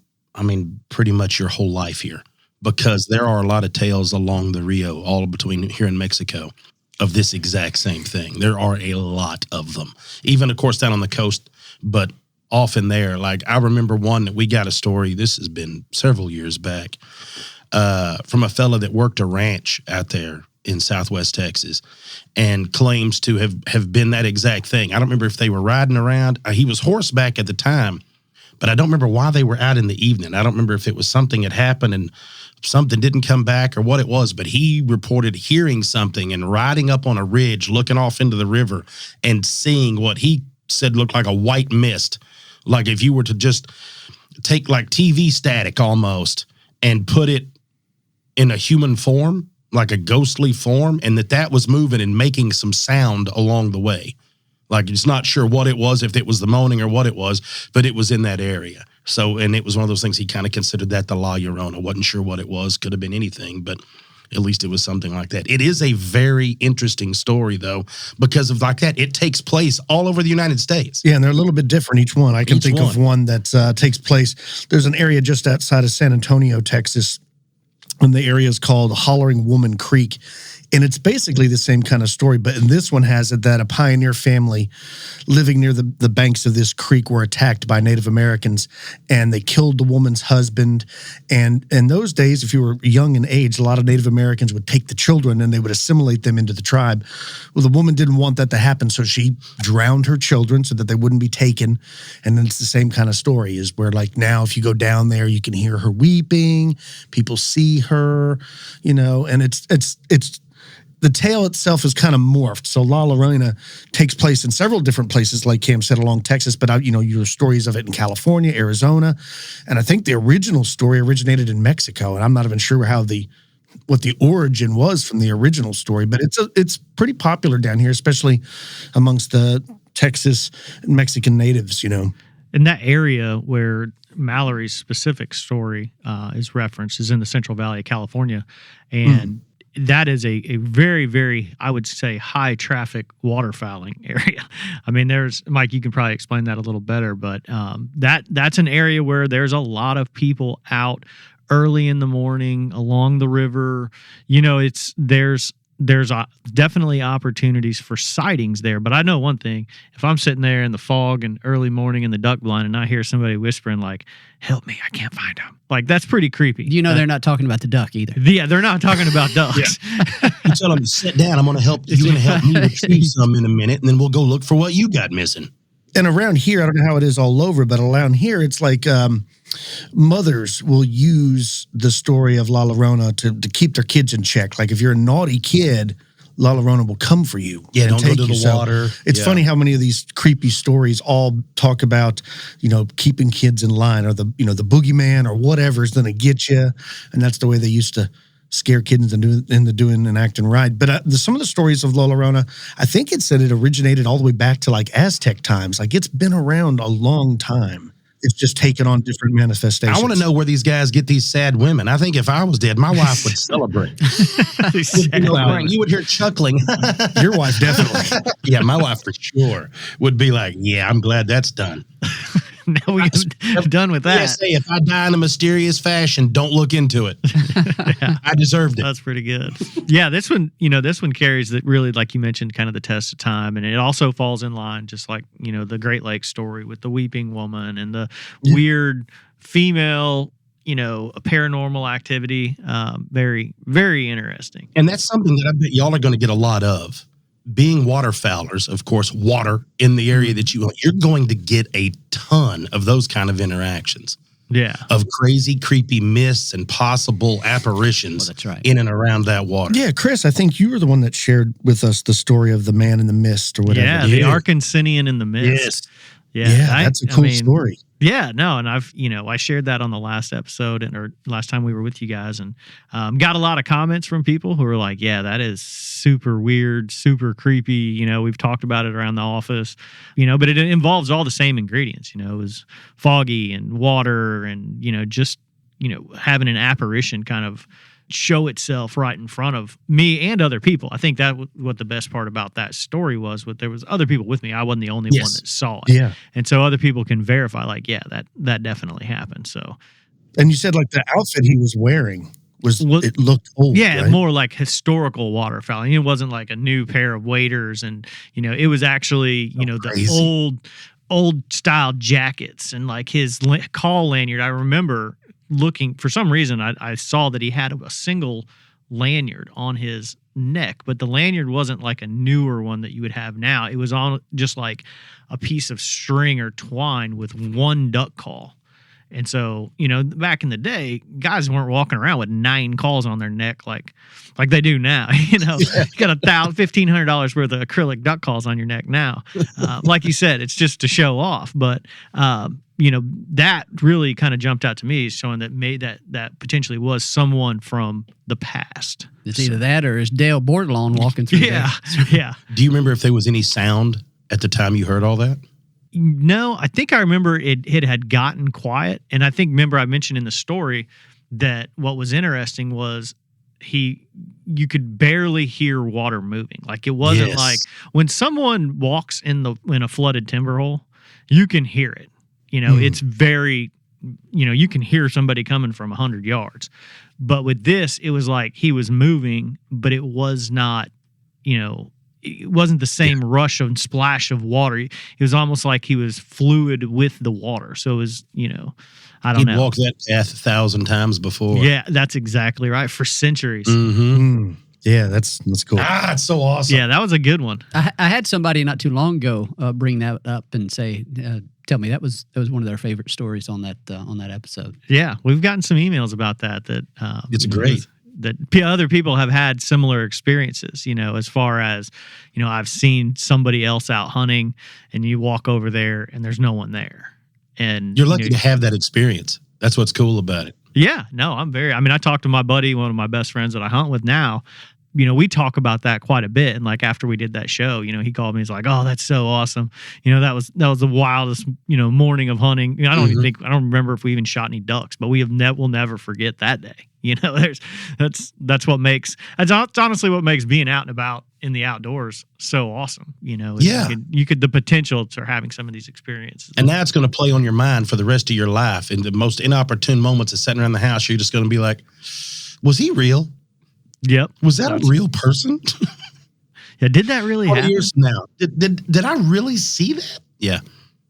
pretty much your whole life here, because there are a lot of tales along the Rio, all between here and Mexico, of this exact same thing. There are a lot of them, even of course down on the coast, but often there. Like I remember one that we got a story, this has been several years back, from a fella that worked a ranch out there in Southwest Texas and claims to have been that exact thing. I don't remember if they were riding around. He was horseback at the time, but I don't remember why they were out in the evening. I don't remember if it was something had happened and something didn't come back or what it was, but he reported hearing something and riding up on a ridge, looking off into the river and seeing what he said looked like a white mist. Like if you were to just take like TV static almost and put it in a human form, like a ghostly form, and that was moving and making some sound along the way. Like it's not sure what it was, if it was the moaning or what it was, but it was in that area. So, and it was one of those things he kind of considered that the La Llorona. Wasn't sure what it was. Could have been anything, but at least it was something like that. It is a very interesting story, though, because of like that. It takes place all over the United States. Yeah, and they're a little bit different, each one. I can think of one that takes place. There's an area just outside of San Antonio, Texas, and the area is called Hollering Woman Creek. And it's basically the same kind of story, but in this one has it that a pioneer family living near the banks of this creek were attacked by Native Americans, and they killed the woman's husband. And in those days, if you were young in age, a lot of Native Americans would take the children and they would assimilate them into the tribe. Well, the woman didn't want that to happen, so she drowned her children so that they wouldn't be taken. And then it's the same kind of story, is where like now if you go down there, you can hear her weeping, people see her, and it's the tale itself is kind of morphed. So La Llorona takes place in several different places, like Cam said, along Texas, but your stories of it in California, Arizona, and I think the original story originated in Mexico, and I'm not even sure what the origin was from the original story, but it's pretty popular down here, especially amongst the Texas and Mexican natives, In that area where Mallory's specific story is referenced is in the Central Valley of California, and that is a very, very, I would say, high traffic waterfowling area. I mean, there's, Mike, you can probably explain that a little better, but that's an area where there's a lot of people out early in the morning along the river. There's definitely opportunities for sightings there. But I know one thing: if I'm sitting there in the fog and early morning in the duck blind, and I hear somebody whispering like, "Help me, I can't find him," like that's pretty creepy. They're not talking about the duck either. Yeah, they're not talking about ducks. You tell them, sit down. I'm going to help. You're going to help me retrieve some in a minute, and then we'll go look for what you got missing. And around here, I don't know how it is all over, but around here, it's like mothers will use the story of La Llorona to keep their kids in check. Like if you're a naughty kid, La Llorona will come for you. Yeah, and don't go to take the you. water. So it's funny how many of these creepy stories all talk about, keeping kids in line, or the boogeyman or whatever is going to get you. And that's the way they used to scare kids into doing and acting right. But some of the stories of La Llorona, I think it said it originated all the way back to like Aztec times. Like it's been around a long time. It's just taken on different manifestations. I want to know where these guys get these sad women. I think if I was dead, my wife would celebrate. You would hear chuckling. Your wife definitely. Yeah, my wife for sure would be like, yeah, I'm glad that's done. Now we're done with that. Yeah, say if I die in a mysterious fashion, don't look into it. Yeah. I deserved it. That's pretty good. Yeah, this one carries that really, like you mentioned, kind of the test of time, and it also falls in line, just like the Great Lakes story with the weeping woman and the weird female, a paranormal activity. Very, very interesting. And that's something that I bet y'all are going to get a lot of. Being waterfowlers, of course, water in the area that you're going to get a ton of those kind of interactions. Yeah. Of crazy, creepy myths and possible apparitions that's right. in and around that water. Yeah, Chris, I think you were the one that shared with us the story of the man in the mist or whatever. Yeah, the Arkansinian in the mist. Yes. Yeah, that's a cool story. Yeah, no, and I shared that on the last episode or last time we were with you guys, and got a lot of comments from people who were like, yeah, that is super weird, super creepy. We've talked about it around the office, but it involves all the same ingredients. It was foggy and water and, just, having an apparition kind of show itself right in front of me and other people. I think that what the best part about that story was, there was other people with me. I wasn't the only one that saw it. Yeah. And so other people can verify, like, yeah, that definitely happened. So, and you said like the outfit he was wearing it looked old. Yeah, right? more like historical waterfowling. It wasn't like a new pair of waders, and it was actually the old style jackets and like his call lanyard. I remember looking for some reason, I saw that he had a single lanyard on his neck, but the lanyard wasn't like a newer one that you would have now. It was on just like a piece of string or twine with one duck call. And so, back in the day, guys weren't walking around with 9 calls on their neck like they do now. You got $1,500 worth of acrylic duck calls on your neck now. Like you said, it's just to show off. But that really kind of jumped out to me, showing that potentially was someone from the past. It's either that or it's Dale Bordelon walking through. Yeah. Do you remember if there was any sound at the time you heard all that? No, I think I remember it had gotten quiet. And I remember I mentioned in the story that what was interesting was you could barely hear water moving. Like it wasn't like when someone walks in a flooded timber hole, you can hear it. It's very, you can hear somebody coming from 100 yards. But with this, it was like he was moving, but it was not, it wasn't the same rush and splash of water. It was almost like he was fluid with the water. So it was, I don't know. He'd walked that path 1,000 times before. Yeah, that's exactly right. For centuries. Mm-hmm. Yeah, that's cool. It's so awesome. Yeah, that was a good one. I had somebody not too long ago bring that up and say, tell me that was one of their favorite stories on that episode. Yeah, we've gotten some emails about that. It's great. That other people have had similar experiences, as far as, I've seen somebody else out hunting and you walk over there and there's no one there. And you're lucky to have that experience. That's what's cool about it. Yeah, no, I talked to my buddy, one of my best friends that I hunt with now. we talk about that quite a bit. And like after we did that show, he called me. He's like, "Oh, that's so awesome. That was the wildest, morning of hunting." I don't even I don't remember if we even shot any ducks, but we'll never forget that day. That's what makes, that's honestly what makes being out and about in the outdoors so awesome. You could the potential for having some of these experiences. And that's going to play on your mind for the rest of your life. In the most inopportune moments of sitting around the house, you're just going to be like, was he real? Yep. Was that a real person? Yeah. Did that really happen? Years now. Did I really see that? Yeah.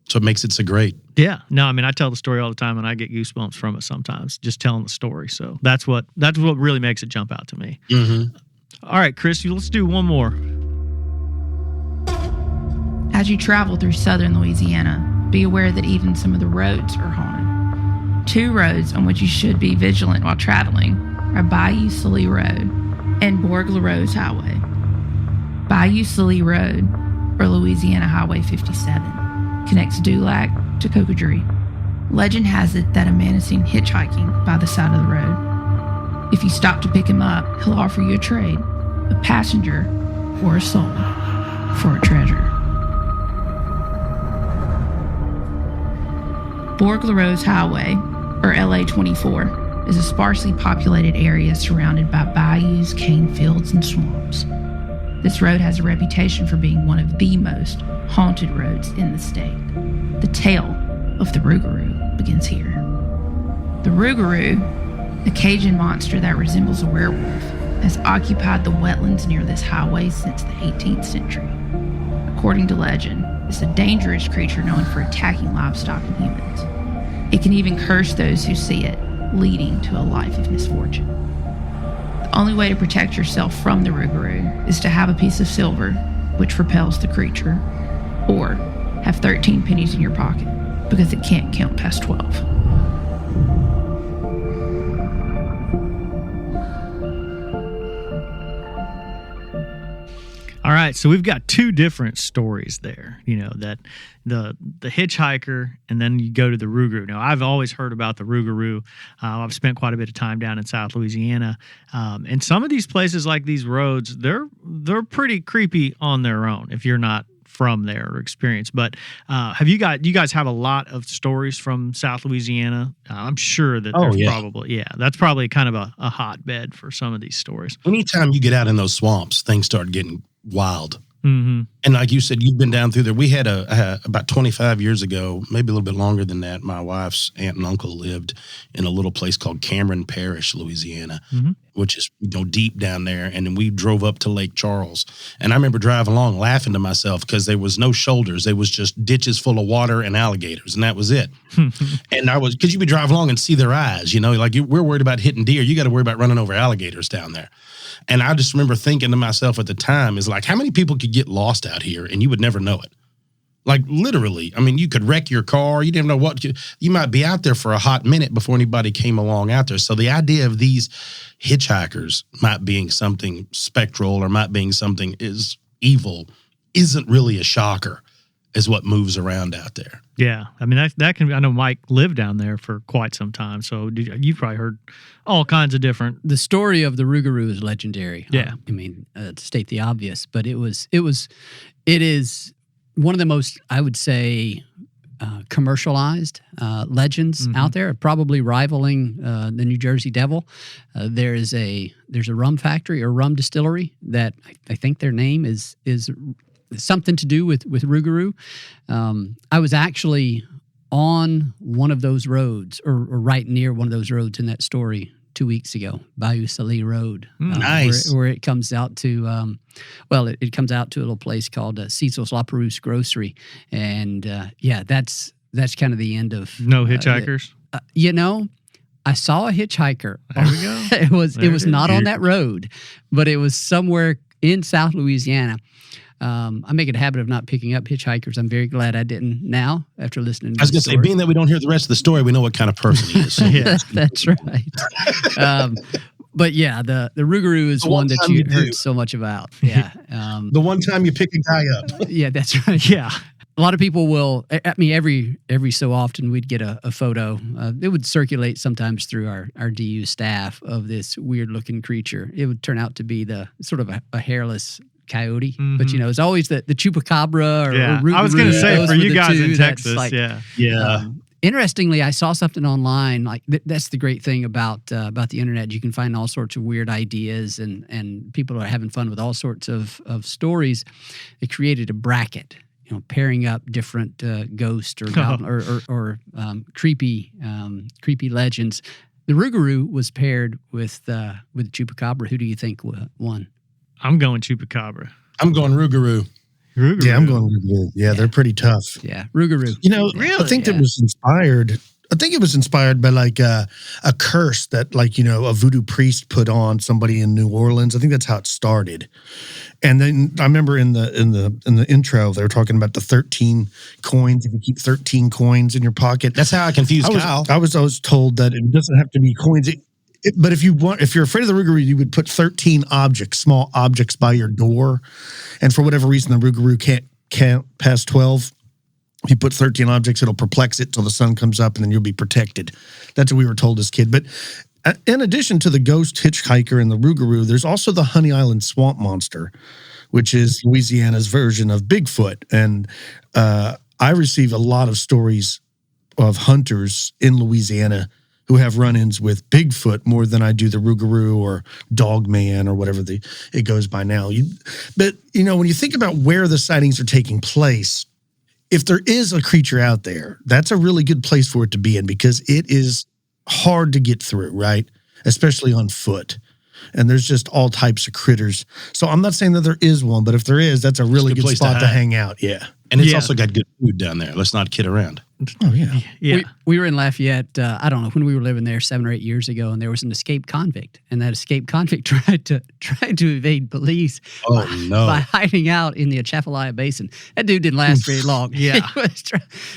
So it makes it so great. Yeah. No, I mean, I tell the story all the time and I get goosebumps from it sometimes, just telling the story. So that's what really makes it jump out to me. Mm-hmm. All right, Chris, let's do one more. As you travel through southern Louisiana, be aware that even some of the roads are haunted. 2 roads on which you should be vigilant while traveling are Bayou Sully Road and Bourg La Rose Highway. Bayou Sully Road, or Louisiana Highway 57, connects Dulac to Cocodrie. Legend has it that a man is seen hitchhiking by the side of the road. If you stop to pick him up, he'll offer you a trade, a passenger or a soul for a treasure. Bourg La Rose Highway, or LA 24, is a sparsely populated area surrounded by bayous, cane fields, and swamps. This road has a reputation for being one of the most haunted roads in the state. The tale of the Rougarou begins here. The Rougarou, a Cajun monster that resembles a werewolf, has occupied the wetlands near this highway since the 18th century. According to legend, it's a dangerous creature known for attacking livestock and humans. It can even curse those who see it, leading to a life of misfortune. The only way to protect yourself from the Rougarou is to have a piece of silver, which repels the creature, or have 13 pennies in your pocket, because it can't count past 12. All right, so we've got 2 different stories there, that the hitchhiker, and then you go to the Rougarou. Now, I've always heard about the Rougarou. I've spent quite a bit of time down in South Louisiana. And some of these places, like these roads, they're pretty creepy on their own if you're not from there or experienced. But you guys have a lot of stories from South Louisiana? I'm sure that that's probably kind of a hotbed for some of these stories. Anytime you get out in those swamps, things start getting wild. Mm-hmm. And like you said, you've been down through there. We had about 25 years ago, maybe a little bit longer than that, my wife's aunt and uncle lived in a little place called Cameron Parish, Louisiana, which is deep down there. And then we drove up to Lake Charles. And I remember driving along laughing to myself because there was no shoulders. There was just ditches full of water and alligators, and that was it. And because you would drive along and see their eyes, we're worried about hitting deer. You got to worry about running over alligators down there. And I just remember thinking to myself at the time, is like, how many people could get lost out here and you would never know it? Like literally, I mean, you could wreck your car. You didn't know what, you might be out there for a hot minute before anybody came along out there. So the idea of these hitchhikers might being something spectral or might being something is evil isn't really a shocker is what moves around out there. Yeah. I mean, that can be, I know Mike lived down there for quite some time. So you've probably heard all kinds of different. The story of the Rougarou is legendary. Yeah. To state the obvious, but it is one of the most, I would say, commercialized legends out there, probably rivaling the New Jersey Devil. There's a rum factory or rum distillery that I think their name is something to do with Rougarou. I was actually on one of those roads, or right near one of those roads in that story 2 weeks ago, Bayou Sully Road. Nice. Where it comes out to, it comes out to a little place called Cecil's La Perouse Grocery. And that's kind of the end of... No hitchhikers? I saw a hitchhiker. There we go. It was not on that road, but it was somewhere in South Louisiana. I make it a habit of not picking up hitchhikers. I'm very glad I didn't now after listening to I was going to say, being that we don't hear the rest of the story, we know what kind of person he is. So. That's right. But yeah, the Rougarou is one that you heard so much about. Yeah. The one time you pick a guy up. Yeah, that's right. Yeah. A lot of people will, I mean, every so often we'd get a photo. It would circulate sometimes through our DU staff of this weird looking creature. It would turn out to be the sort of a hairless coyote, but it's always the chupacabra or rougarou. I was going to say for you guys in Texas, like, yeah. Interestingly, I saw something online. Like that's the great thing about the internet. You can find all sorts of weird ideas, and people are having fun with all sorts of stories. They created a bracket, pairing up different ghost or goblin or creepy legends. The rougarou was paired with chupacabra. Who do you think won? I'm going chupacabra. I'm going rougarou. Yeah, I'm going rougarou. Yeah, they're pretty tough. Yeah, rougarou. Really? I think that was inspired. I think it was inspired by like a curse that a voodoo priest put on somebody in New Orleans. I think that's how it started. And then I remember in the intro they were talking about the 13 coins. If you keep 13 coins in your pocket, that's how I confused Kyle. I was told that it doesn't have to be coins. But if you're afraid of the rougarou, you would put 13 small objects by your door. And for whatever reason, the rougarou can't pass 12. If you put 13 objects, it'll perplex it till the sun comes up, and then you'll be protected. That's what we were told as kid. But in addition to the ghost hitchhiker and the rougarou, there's also the Honey Island swamp monster, which is Louisiana's version of Bigfoot. And I receive a lot of stories of hunters in Louisiana who have run-ins with Bigfoot more than I do the rougarou or Dogman or whatever it goes by now. But when you think about where the sightings are taking place, if there is a creature out there, that's a really good place for it to be in, because it is hard to get through, right? Especially on foot. And there's just all types of critters. So I'm not saying that there is one, but if there is, that's a really good spot to hang out. Yeah. And it's also got good food down there. Let's not kid around. Oh, yeah. Yeah. We were in Lafayette, I don't know, when we were living there 7 or 8 years ago, and there was an escaped convict. And that escaped convict tried to evade police by hiding out in the Atchafalaya Basin. That dude didn't last very long. Yeah.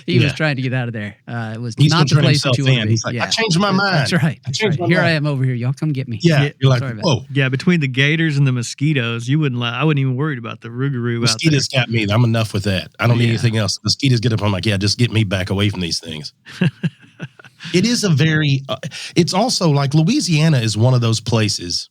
he was trying to get out of there. It was He's not the place that you want to be. He's like, I changed my mind. That's right. Here I am over here. Y'all come get me. Yeah. You're like, whoa. Yeah, between the gators and the mosquitoes, I wouldn't even worried about the rougarou out there. Mosquitoes got me. I'm enough with that. I don't need anything else. Mosquitoes get up. I'm like, just get me back away from these things. It is it's also like Louisiana is one of those places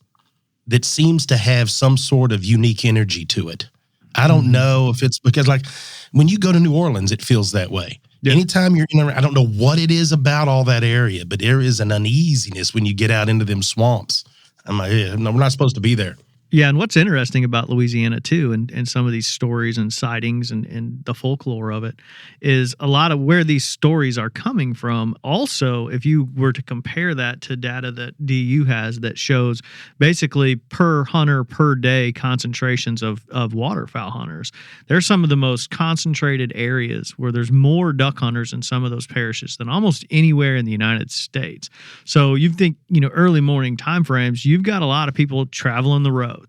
that seems to have some sort of unique energy to it. I don't know if it's because like when you go to New Orleans, it feels that way. Yeah. Anytime you're I don't know what it is about all that area, but there is an uneasiness when you get out into them swamps. I'm like, no, we're not supposed to be there. Yeah, and what's interesting about Louisiana, too, and some of these stories and sightings and the folklore of it, is a lot of where these stories are coming from. Also, if you were to compare that to data that DU has that shows basically per hunter per day concentrations of waterfowl hunters, there's some of the most concentrated areas where there's more duck hunters in some of those parishes than almost anywhere in the United States. So you think, early morning timeframes, you've got a lot of people traveling the road.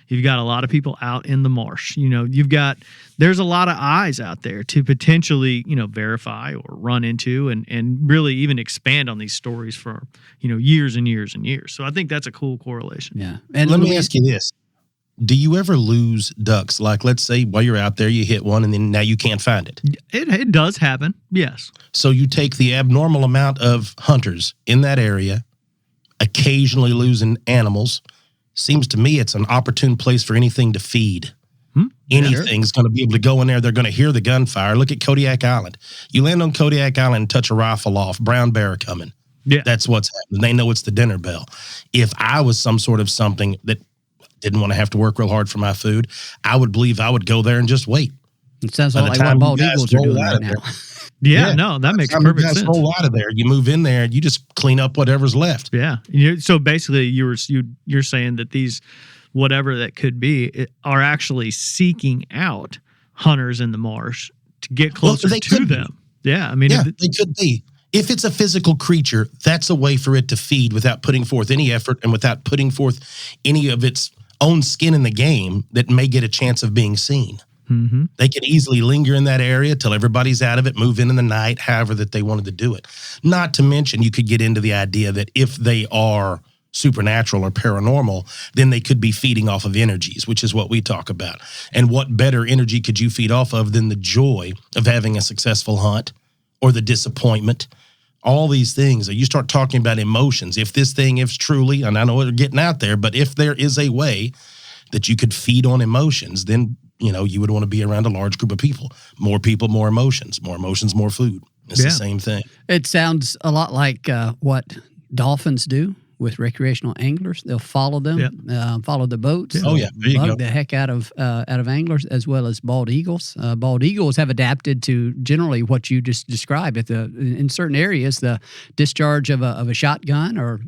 You've got a lot of people out in the marsh. There's a lot of eyes out there to potentially, verify or run into and really even expand on these stories for, years and years and years. So I think that's a cool correlation. Yeah. And let me ask you this. Do you ever lose ducks? Like, let's say while you're out there, you hit one and then now you can't find it. It does happen. Yes. So you take the abnormal amount of hunters in that area, occasionally losing animals. Seems to me it's an opportune place for anything to feed. Anything's going to be able to go in there. They're going to hear the gunfire. Look at Kodiak Island. You land on Kodiak Island and touch a rifle off. Brown bear coming. Yeah. That's what's happening. They know it's the dinner bell. If I was some sort of something that didn't want to have to work real hard for my food, I would believe I would go there and just wait. It sounds like what bald eagles are doing right now. Yeah, no, that makes perfect sense. Roll out of there. You move in there and you just clean up whatever's left. Yeah. So basically, you're saying that these, whatever that could be, are actually seeking out hunters in the marsh to get closer to them. Yeah, I mean, they could be. If it's a physical creature, that's a way for it to feed without putting forth any effort and without putting forth any of its own skin in the game that may get a chance of being seen. Mm-hmm. They could easily linger in that area till everybody's out of it, move in the night, however that they wanted to do it. Not to mention, you could get into the idea that if they are supernatural or paranormal, then they could be feeding off of energies, which is what we talk about. And what better energy could you feed off of than the joy of having a successful hunt or the disappointment? All these things. You start talking about emotions. If this thing is truly, and I know we're getting out there, but if there is a way that you could feed on emotions, then, you would want to be around a large group of people. More people, more emotions, more food. It's the same thing. It sounds a lot like what dolphins do with recreational anglers. They'll follow them, follow the boats. Oh yeah, there you go. Bug the heck out of anglers, as well as bald eagles. Bald eagles have adapted to generally what you just described. In certain areas, the discharge of a shotgun or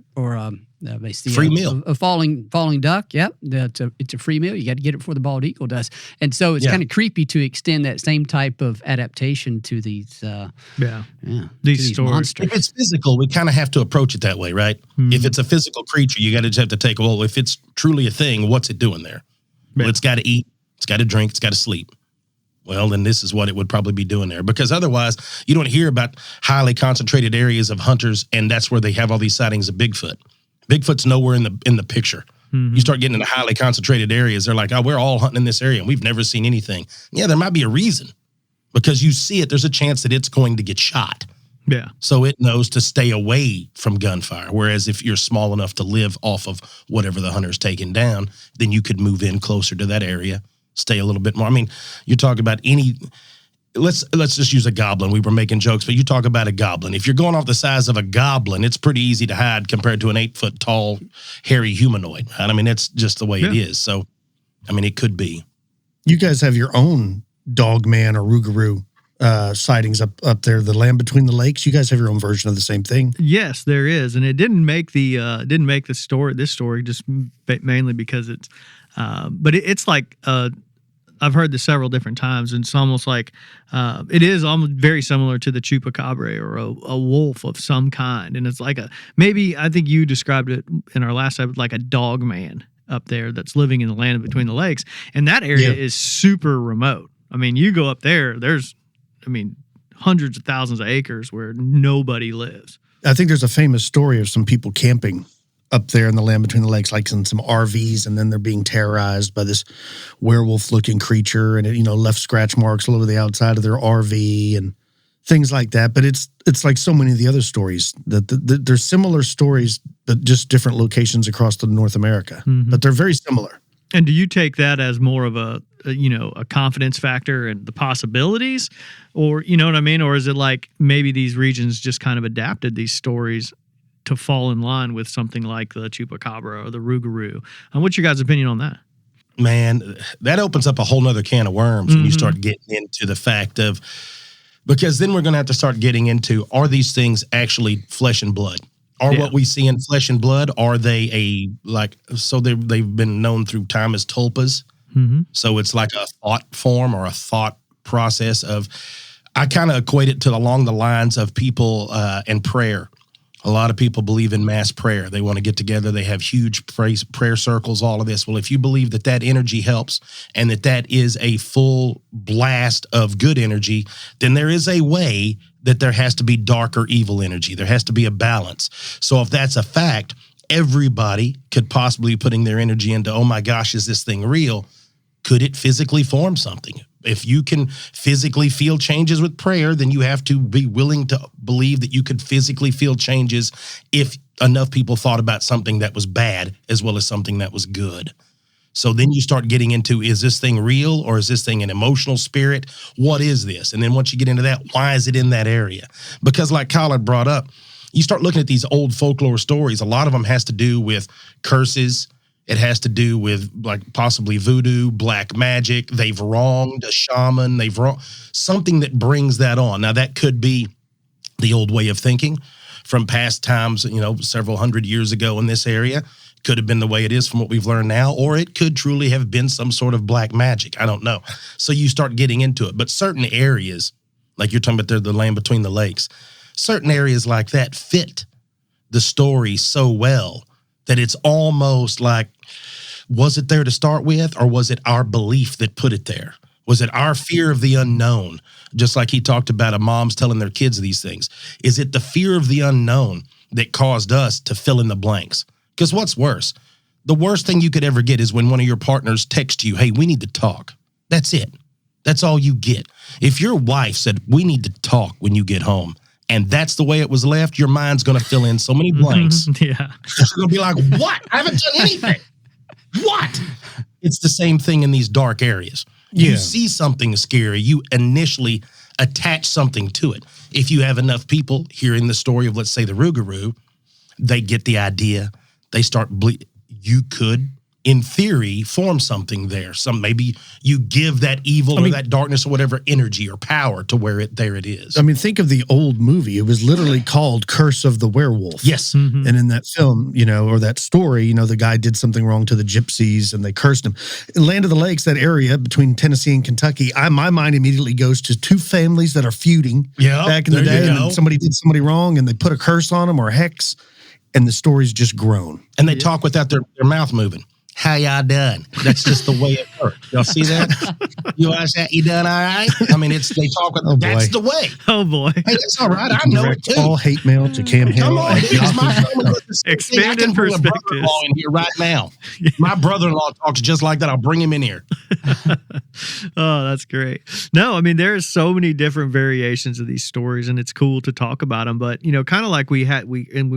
they see free meal. A falling duck. Yep, it's a free meal. You got to get it before the bald eagle does. And so it's kind of creepy to extend that same type of adaptation to these these monsters. If it's physical, we kind of have to approach it that way, right? Mm-hmm. If it's a physical creature, you got to just have to take, well, if it's truly a thing, what's it doing there? Well, it's got to eat, it's got to drink, it's got to sleep. Well, then this is what it would probably be doing there, because otherwise you don't hear about highly concentrated areas of hunters, and that's where they have all these sightings of Bigfoot. Bigfoot's nowhere in the picture. Mm-hmm. You start getting into highly concentrated areas, they're like, oh, we're all hunting in this area and we've never seen anything. Yeah, there might be a reason, because you see it, there's a chance that it's going to get shot. Yeah. So it knows to stay away from gunfire. Whereas if you're small enough to live off of whatever the hunter's taking down, then you could move in closer to that area, stay a little bit more. I mean, you're talking about let's just use a goblin. We were making jokes, but you talk about a goblin. If you're going off the size of a goblin, it's pretty easy to hide compared to an 8-foot tall, hairy humanoid. Right? I mean, that's just the way it is. So, I mean, it could be. You guys have your own Dogman or Rougarou sightings up there, the land between the lakes. You guys have your own version of the same thing. Yes, there is, and it didn't make the story. This story just mainly because it's, but it's like. I've heard this several different times, and it's almost like it is almost very similar to the chupacabra or a wolf of some kind. And it's like maybe I think you described it in our last episode like a dog man up there that's living in the land between the lakes. And that area is super remote. I mean, you go up there's hundreds of thousands of acres where nobody lives. I think there's a famous story of some people camping up there in the land between the lakes, like in some RVs, and then they're being terrorized by this werewolf-looking creature, and it, left scratch marks all over the outside of their RV and things like that. But it's like so many of the other stories that there's similar stories, but just different locations across the North America. Mm-hmm. But they're very similar. And do you take that as more of a confidence factor and the possibilities, or you know what I mean, or is it like maybe these regions just kind of adapted these stories to fall in line with something like the chupacabra or the Rougarou? And what's your guys' opinion on that? Man, that opens up a whole nother can of worms when you start getting into the fact of, because then we're going to have to start getting into, are these things actually flesh and blood? Are what we see in flesh and blood, are they they've been known through time as tulpas. Mm-hmm. So it's like a thought form or a thought process of, I kind of equate it to along the lines of people and prayer. A lot of people believe in mass prayer. They want to get together. They have huge prayer circles, all of this. Well, if you believe that energy helps and that is a full blast of good energy, then there is a way that there has to be dark or evil energy. There has to be a balance. So if that's a fact, everybody could possibly be putting their energy into, oh my gosh, is this thing real? Could it physically form something? If you can physically feel changes with prayer, then you have to be willing to believe that you could physically feel changes if enough people thought about something that was bad as well as something that was good. So then you start getting into, is this thing real or is this thing an emotional spirit? What is this? And then once you get into that, why is it in that area? Because like Kyle had brought up, you start looking at these old folklore stories. A lot of them has to do with curses. It has to do with like possibly voodoo, black magic. They've wronged a shaman. They've wronged something that brings that on. Now that could be the old way of thinking from past times, several hundred years ago in this area. Could have been the way it is from what we've learned now, or it could truly have been some sort of black magic. I don't know. So you start getting into it. But certain areas, like you're talking about the land between the lakes, certain areas like that fit the story so well that it's almost like, was it there to start with, or was it our belief that put it there? Was it our fear of the unknown? Just like he talked about moms telling their kids these things. Is it the fear of the unknown that caused us to fill in the blanks? Because what's worse? The worst thing you could ever get is when one of your partners texts you, hey, we need to talk. That's it. That's all you get. If your wife said, we need to talk when you get home, and that's the way it was left, your mind's going to fill in so many blanks. Yeah. You're going to be like, what? I haven't done anything. What? It's the same thing in these dark areas. You see something scary, you initially attach something to it. If you have enough people hearing the story of, let's say, the Rougarou, they get the idea, they start you could, in theory, form something there. Maybe you give that evil or that darkness or whatever energy or power to where it is. I mean, think of the old movie. It was literally called Curse of the Werewolf. Yes. And in that film, or that story, the guy did something wrong to the gypsies and they cursed him. In Land of the Lakes, that area between Tennessee and Kentucky, my mind immediately goes to two families that are feuding back in the day. And somebody did somebody wrong and they put a curse on them or a hex, and the story's just grown. And they talk without their mouth moving. How y'all done? That's just the way it works. Y'all see that? You watch that? You done all right? I mean, they talk with, that's the way. Oh, boy. Hey, that's all right. I know it, too. All hate mail to Cam Hale. Come on, dude. It's my expanded perspectives. Brother-in-law in here right now. My brother-in-law talks just like that. I'll bring him in here. Oh, that's great. No, I mean, there's so many different variations of these stories, and it's cool to talk about them. But, kind of like we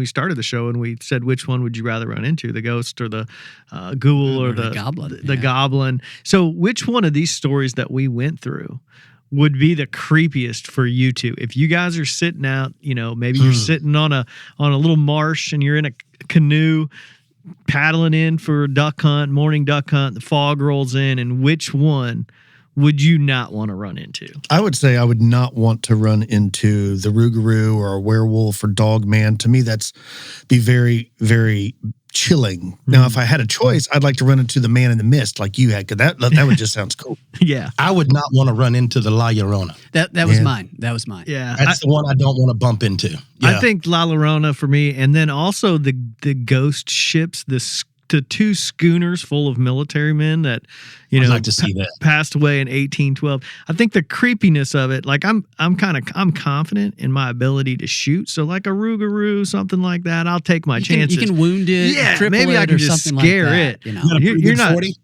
started the show and we said, which one would you rather run into, the ghost or the ghoul or the goblin? The goblin. So which one of these stories that we went through would be the creepiest for you two? If you guys are sitting out, maybe you're sitting on a little marsh and you're in a canoe paddling in for a duck hunt, morning duck hunt, the fog rolls in, and which one would you not want to run into? I would say I would not want to run into the Rougarou or a werewolf or dogman. To me, that's be very, very chilling. Now, if I had a choice, I'd like to run into the man in the mist like you had, because that would just sounds cool. Yeah. I would not want to run into the La Llorona. That was mine. That was mine. Yeah. That's the one I don't want to bump into. Yeah. I think La Llorona for me, and then also the ghost ships, the two schooners full of military men that, I'd like to see that. Passed away in 1812. I think the creepiness of it, like I'm confident in my ability to shoot. So like a Rougarou, something like that, I'll take my chances. You can wound it, yeah, maybe I can just scare like it. You're not 40?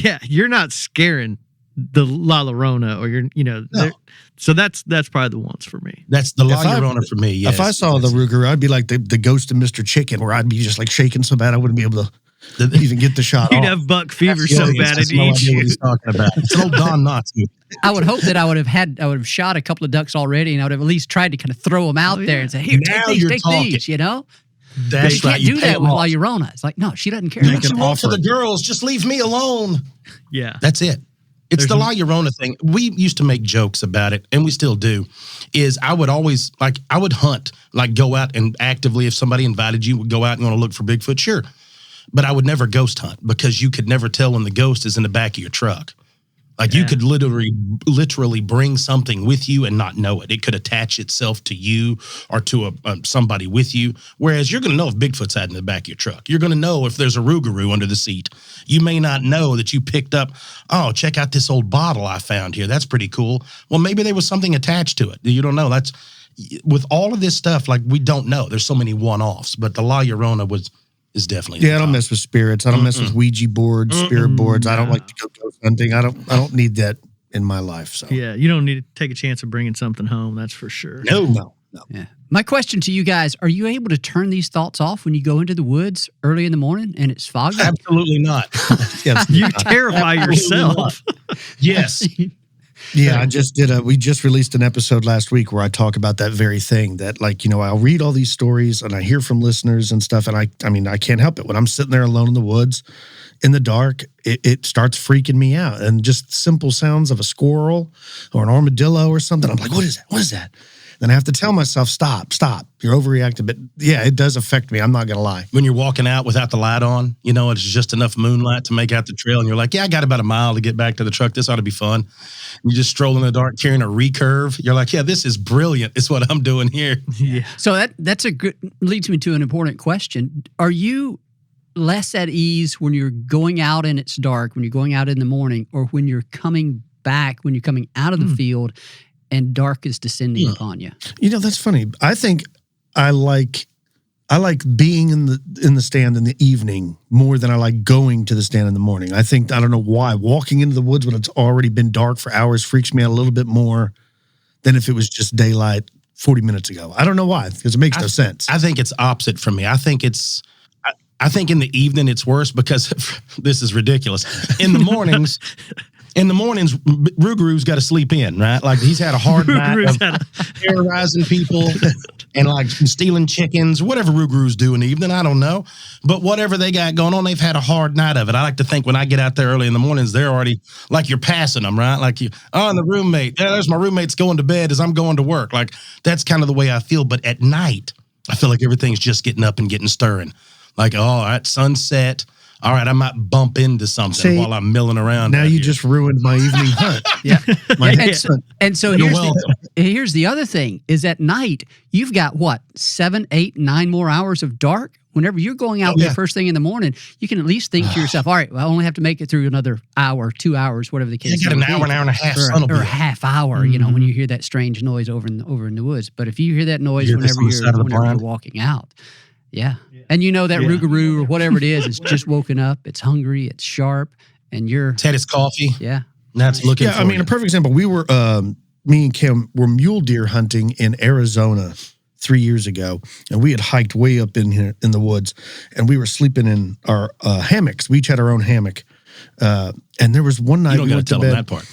Yeah, you're not scaring the La Llorona, or no. So that's probably the ones for me. That's the La Llorona for me. Yes. If I saw the Rougarou, I'd be like the ghost of Mr. Chicken, where I'd be just like shaking so bad I wouldn't be able to even get the shot. You'd have buck fever so bad it'd eat you. What he's talking about. It's an old Don Knotts movie. I would hope that I would have shot a couple of ducks already, and I would have at least tried to kind of throw them out there and say, "Here, now take these." That's you can't do that with La Llorona. It's like, no, she doesn't care. Make an offer to the girls. Just leave me alone. Yeah, that's it. It's the La Llorona thing. We used to make jokes about it, and we still do. Is I would always I would hunt, go out and actively, if somebody invited you, would go out and want to look for Bigfoot, sure. But I would never ghost hunt, because you could never tell when the ghost is in the back of your truck. You could literally bring something with you and not know it. It could attach itself to you or to somebody with you. Whereas you're going to know if Bigfoot's hiding in the back of your truck. You're going to know if there's a Rougarou under the seat. You may not know that you picked up, oh, check out this old bottle I found here. That's pretty cool. Well, maybe there was something attached to it. You don't know. That's with all of this stuff, we don't know. There's so many one-offs, but the La Llorona is definitely. Yeah, I don't mess with spirits. I don't mess with Ouija boards, spirit boards. I don't like to go ghost hunting. I don't need that in my life. So yeah, you don't need to take a chance of bringing something home. That's for sure. No. Yeah. My question to you guys: are you able to turn these thoughts off when you go into the woods early in the morning and it's foggy? Absolutely not. Yes, you terrify yourself. Yes. Yeah, we just released an episode last week where I talk about that very thing, that I'll read all these stories and I hear from listeners and stuff. And I can't help it. When I'm sitting there alone in the woods in the dark, it starts freaking me out. And just simple sounds of a squirrel or an armadillo or something. I'm like, what is that? What is that? Then I have to tell myself, stop. You're overreacting. But yeah, it does affect me. I'm not going to lie. When you're walking out without the light on, it's just enough moonlight to make out the trail. And you're like, yeah, I got about a mile to get back to the truck. This ought to be fun. You just stroll in the dark carrying a recurve. You're like, yeah, this is brilliant. It's what I'm doing here. Yeah. So that's leads me to an important question. Are you less at ease when you're going out and it's dark, when you're going out in the morning, or when you're coming back, when you're coming out of the field and dark is descending upon you? That's funny. I think I like I like being in the stand in the evening more than I like going to the stand in the morning. I don't know why. Walking into the woods when it's already been dark for hours freaks me out a little bit more than if it was just daylight 40 minutes ago. I don't know why, because it makes no sense. I think it's opposite for me. I think in the evening it's worse because this is ridiculous. In the mornings, Rougarou's got to sleep in, right? Like he's had a hard night of terrorizing people and like stealing chickens, whatever Rougarous do in the evening, I don't know. But whatever they got going on, they've had a hard night of it. I like to think when I get out there early in the mornings, they're already like you're passing them, right? Like and the roommate, there's my roommate's going to bed as I'm going to work. Like that's kind of the way I feel. But at night, I feel like everything's just getting up and getting stirring. Like, at sunset. All right, I might bump into something while I'm milling around. Now you just ruined my evening hunt. And so here's the other thing is at night, you've got 7, 8, 9 more hours of dark. Whenever you're going out there first thing in the morning, you can at least think to yourself, all right, well, I only have to make it through another hour, 2 hours, whatever the case is. You got an hour and a half. Or a half hour, when you hear that strange noise over in the woods. But if you hear that noise whenever you're walking out, and you know that Rougarou or whatever it is, it's just woken up, it's hungry, it's sharp, and it's had its coffee. Yeah. That's looking for a perfect example. We were, me and Kim were mule deer hunting in Arizona 3 years ago, and we had hiked way up in here in the woods, and we were sleeping in our hammocks. We each had our own hammock. And there was one night we went to bed that part.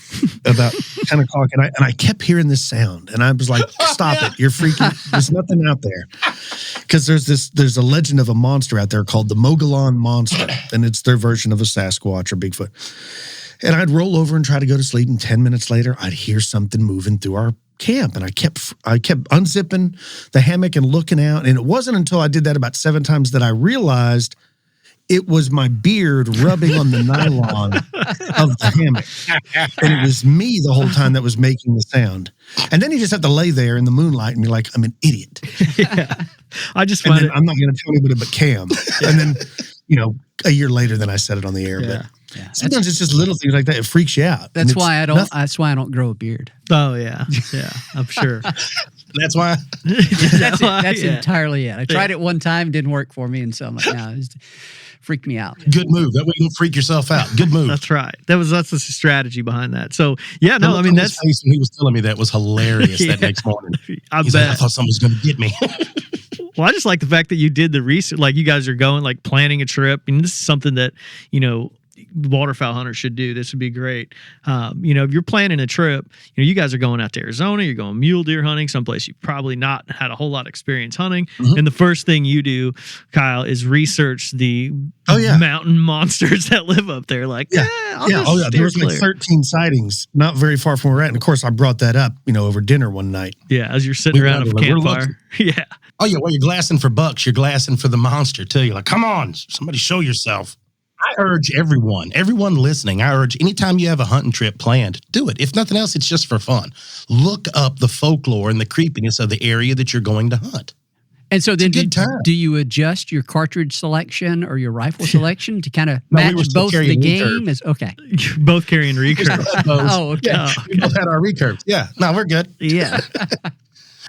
about 10 o'clock, and I kept hearing this sound, and I was like, "Stop it! You're freaking! There's nothing out there." Because there's a legend of a monster out there called the Mogollon Monster, and it's their version of a Sasquatch or Bigfoot. And I'd roll over and try to go to sleep, and 10 minutes later, I'd hear something moving through our camp, and I kept unzipping the hammock and looking out, and it wasn't until I did that about 7 times that I realized it was my beard rubbing on the nylon of the hammock. And it was me the whole time that was making the sound. And then you just have to lay there in the moonlight and be like, I'm an idiot. I just find I'm not going to tell anybody but Cam. And then, a year later, then I said it on the air. But sometimes it's just little things like that. It freaks you out. That's why I don't grow a beard. Oh, yeah. Yeah, I'm sure. That's why. That's entirely it. I tried it one time, didn't work for me. And so I'm like, it freaked me out. Good move. That way you don't freak yourself out. Good move. That's right. That's the strategy behind that. So that's his face when he was telling me that was hilarious that next morning. He's like, I thought someone was going to get me. Well, I just like the fact that you did the research. Like you guys are going, like planning a trip. And this is something that, waterfowl hunters should do. This would be great. If you're planning a trip, you guys are going out to Arizona, you're going mule deer hunting, someplace you've probably not had a whole lot of experience hunting. Mm-hmm. And the first thing you do, Kyle, is research the mountain monsters that live up there. Like, there was like 13 sightings, not very far from where we're at. And of course, I brought that up, over dinner one night. Yeah, as you're sitting around a campfire. Yeah. Oh yeah, while you're glassing for bucks, you're glassing for the monster too. You're like, come on, somebody show yourself. I urge everyone listening, anytime you have a hunting trip planned, do it. If nothing else, it's just for fun. Look up the folklore and the creepiness of the area that you're going to hunt. And so then do you adjust your cartridge selection or your rifle selection to kind of match both the game? Okay. Both carrying recurves. Okay. Yeah, we both had our recurves. Yeah. No, we're good. Yeah.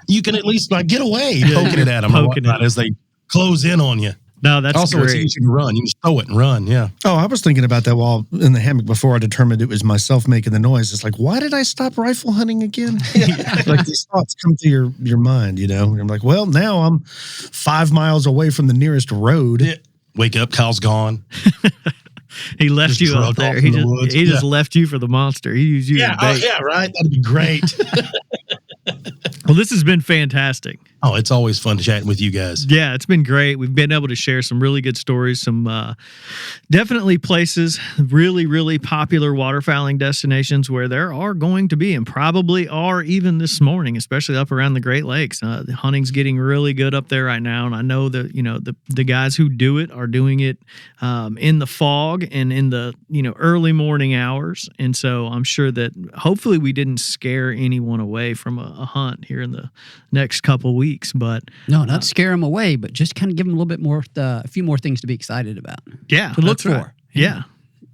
You can at least get away poking it at them as they close in on you. No, that's also great. It's easy to run. You just throw it and run. Yeah. Oh, I was thinking about that while in the hammock before I determined it was myself making the noise. It's like, why did I stop rifle hunting again? Like these thoughts come to your mind, And I'm like, well, now I'm 5 miles away from the nearest road. Yeah. Wake up, Kyle's gone. He left you up there. He just left you for the monster. He used you as bait. Right. That'd be great. Well, this has been fantastic. Oh, it's always fun chatting with you guys. Yeah, it's been great. We've been able to share some really good stories, some definitely places, really, really popular waterfowling destinations where there are going to be, and probably are even this morning, especially up around the Great Lakes. The hunting's getting really good up there right now, and I know that the guys who do it are doing it in the fog and in the early morning hours, and so I'm sure that hopefully we didn't scare anyone away from a hunt here in the next couple weeks. But no, not scare them away, but just kind of give them a little bit more, a few more things to be excited about. Yeah, to look for. Right. Yeah.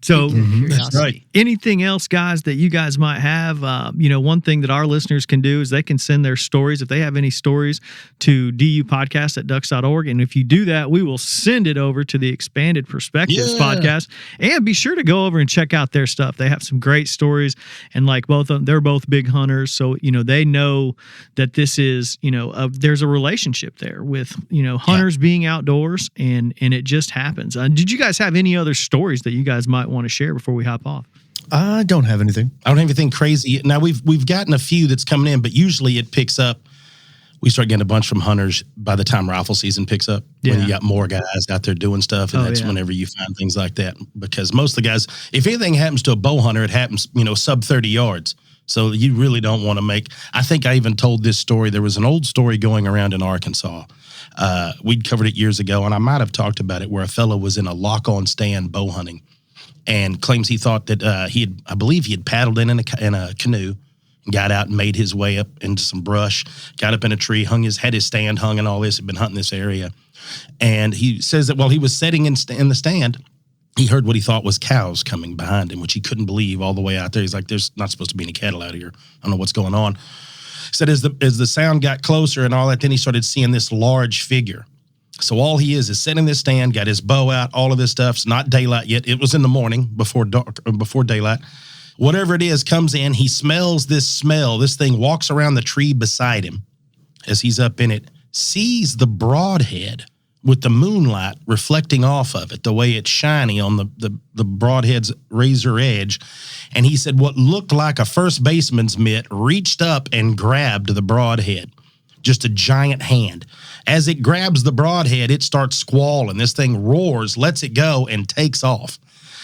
So That's right. Anything else, guys, that you guys might have? One thing that our listeners can do is they can send their stories, if they have any stories, to dupodcast@ducks.org. And if you do that, we will send it over to the Expanded Perspectives podcast. And be sure to go over and check out their stuff. They have some great stories. And like both of them, they're both big hunters. So, they know that this is, there's a relationship there with, hunters being outdoors, and it just happens. Did you guys have any other stories that you guys might want to share before we hop off? I don't have anything. I don't have anything crazy. Now we've gotten a few that's coming in, but usually it picks up. We start getting a bunch from hunters by the time rifle season picks up. When you got more guys out there doing stuff, and that's whenever you find things like that. Because most of the guys, if anything happens to a bow hunter, it happens, sub 30 yards. So you really don't want to make. I think I even told this story. There was an old story going around in Arkansas. We'd covered it years ago, and I might have talked about it, where a fellow was in a lock-on stand bow hunting, and claims he thought that I believe he had paddled in a canoe, got out and made his way up into some brush, got up in a tree, had his stand hung and all this, had been hunting this area. And he says that while he was sitting in the stand, he heard what he thought was cows coming behind him, which he couldn't believe all the way out there. He's like, there's not supposed to be any cattle out here. I don't know what's going on. He said as the sound got closer and all that, then he started seeing this large figure. So all he is sitting in this stand, got his bow out, all of this stuff's not daylight yet. It was in the morning before daylight. Whatever it is comes in, he smells this smell. This thing walks around the tree beside him as he's up in it, sees the broadhead with the moonlight reflecting off of it, the way it's shiny on the broadhead's razor edge. And he said what looked like a first baseman's mitt reached up and grabbed the broadhead, just a giant hand. As it grabs the broadhead, it starts squalling. This thing roars, lets it go, and takes off.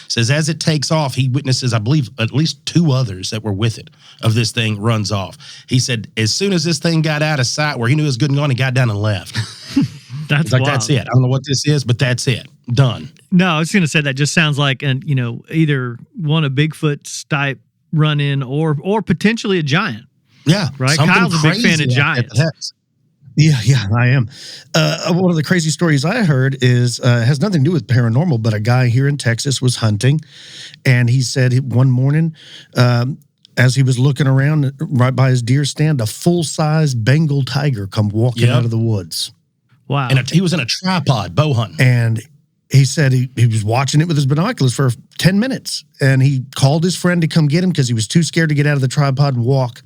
Says as it takes off, he witnesses, I believe, at least two others that were with it, of this thing runs off. He said as soon as this thing got out of sight where he knew it was good and gone, he got down and left. That's like, that's it. I don't know what this is, but that's it. Done. No, I was going to say that just sounds like either one of Bigfoot's type run-in or potentially a giant. Yeah. Right? Kyle's a big fan of giants. Yeah, I am. One of the crazy stories I heard has nothing to do with paranormal, but a guy here in Texas was hunting, and he said one morning, as he was looking around right by his deer stand, a full-size Bengal tiger come walking out of the woods. Wow. And he was in a tripod bow hunting. And he said he was watching it with his binoculars for 10 minutes, and he called his friend to come get him because he was too scared to get out of the tripod and walk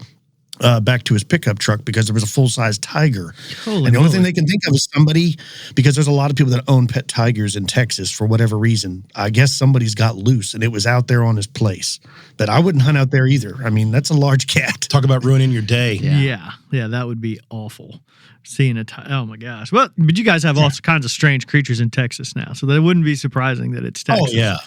back to his pickup truck because there was a full-size tiger. And the only thing they can think of is somebody, because there's a lot of people that own pet tigers in Texas for whatever reason. I guess somebody's got loose and it was out there on his place. But I wouldn't hunt out there either. I mean, that's a large cat. Talk about ruining your day. Yeah, that would be awful. Seeing oh my gosh. Well, but you guys have all kinds of strange creatures in Texas now, so that wouldn't be surprising that it's Texas. Oh, yeah.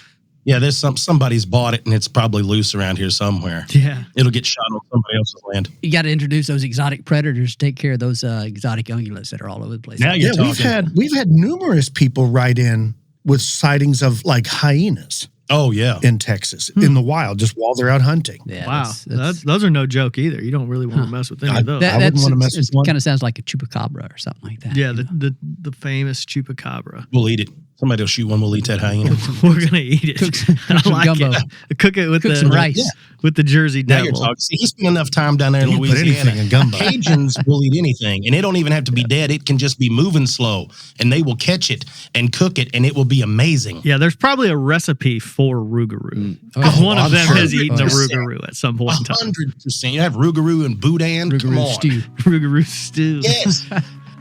Yeah, there's somebody's bought it and it's probably loose around here somewhere. Yeah. It'll get shot on somebody else's land. You got to introduce those exotic predators, take care of those exotic ungulates that are all over the place. Now you're talking. We've had numerous people write in with sightings of like hyenas. Oh, yeah. In Texas, in the wild, just while they're out hunting. Yeah, wow. Those are no joke either. You don't really want to mess with any of those. I wouldn't want to mess with one. It kind of sounds like a chupacabra or something like that. Yeah, the famous chupacabra. We'll eat it. Somebody will shoot one. We'll eat that hyena. We're going to eat it. Cook some gumbo. Cook it with some rice. With the Jersey Now Devil. you're talking. See, he spent enough time down there in You Louisiana. put anything in gumbo. Cajuns will eat anything, and it don't even have to be dead. It can just be moving slow, and they will catch it and cook it, and it will be amazing. Yeah, there's probably a recipe for rougarou. Because one of them has eaten a rougarou at some point in time. 100%. You have rougarou and boudin. Come on. Rougarou stew. Yes.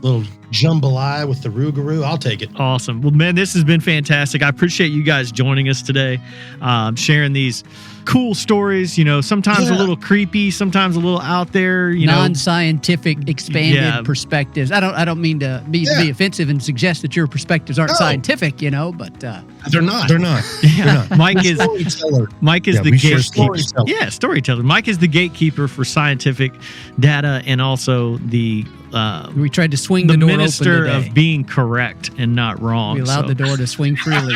Little jambalaya with the rougarou. I'll take it. Awesome. Well, man, this has been fantastic. I appreciate you guys joining us today, sharing these cool stories, sometimes a little creepy, sometimes a little out there, non-scientific expanded perspectives. I don't mean to be offensive and suggest that your perspectives aren't scientific, but they're not. Yeah. Mike is the gatekeeper. Yeah, storyteller. Mike is the gatekeeper for scientific data and also the we tried to swing the door minister open today. Of being correct and not wrong. We allowed the door to swing freely.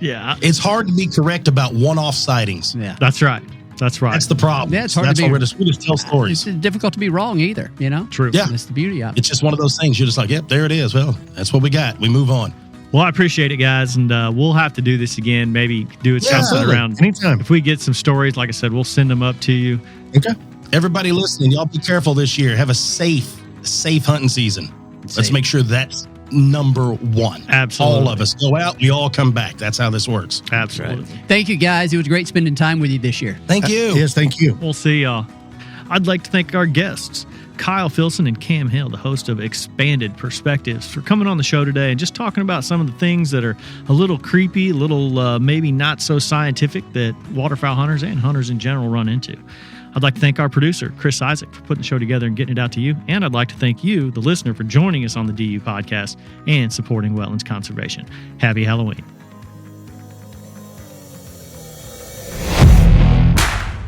Yeah. It's hard to be correct about one-off sightings. Yeah. That's right. That's the problem. Yeah, it's hard That's to be. why we just tell stories. It's difficult to be wrong either, True. Yeah. That's the beauty of it. It's just one of those things. You're just like, yep, there it is. Well, that's what we got. We move on. Well, I appreciate it, guys, and we'll have to do this again. Maybe do it something around. Anytime. If we get some stories, like I said, we'll send them up to you. Okay. Everybody listening, y'all be careful this year. Have a safe hunting season. Let's make sure that's number one. Absolutely. All of us go out, we all come back. That's how this works. Absolutely. Thank you, guys. It was great spending time with you this year. Thank you. Yes, thank you. We'll see y'all. I'd like to thank our guests, Kyle Philson and Cam Hale, the host of Expanded Perspectives, for coming on the show today and just talking about some of the things that are a little creepy, a little maybe not so scientific that waterfowl hunters and hunters in general run into. I'd like to thank our producer, Chris Isaac, for putting the show together and getting it out to you. And I'd like to thank you, the listener, for joining us on the DU podcast and supporting wetlands conservation. Happy Halloween.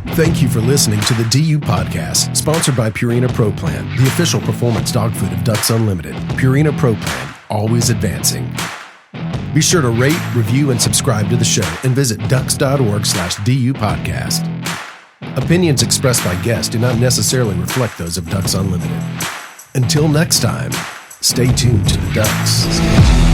Thank you for listening to the DU Podcast, sponsored by Purina Pro Plan, the official performance dog food of Ducks Unlimited. Purina Pro Plan, always advancing. Be sure to rate, review, and subscribe to the show, and visit ducks.org/DU Podcast. Opinions expressed by guests do not necessarily reflect those of Ducks Unlimited. Until next time, stay tuned to the Ducks.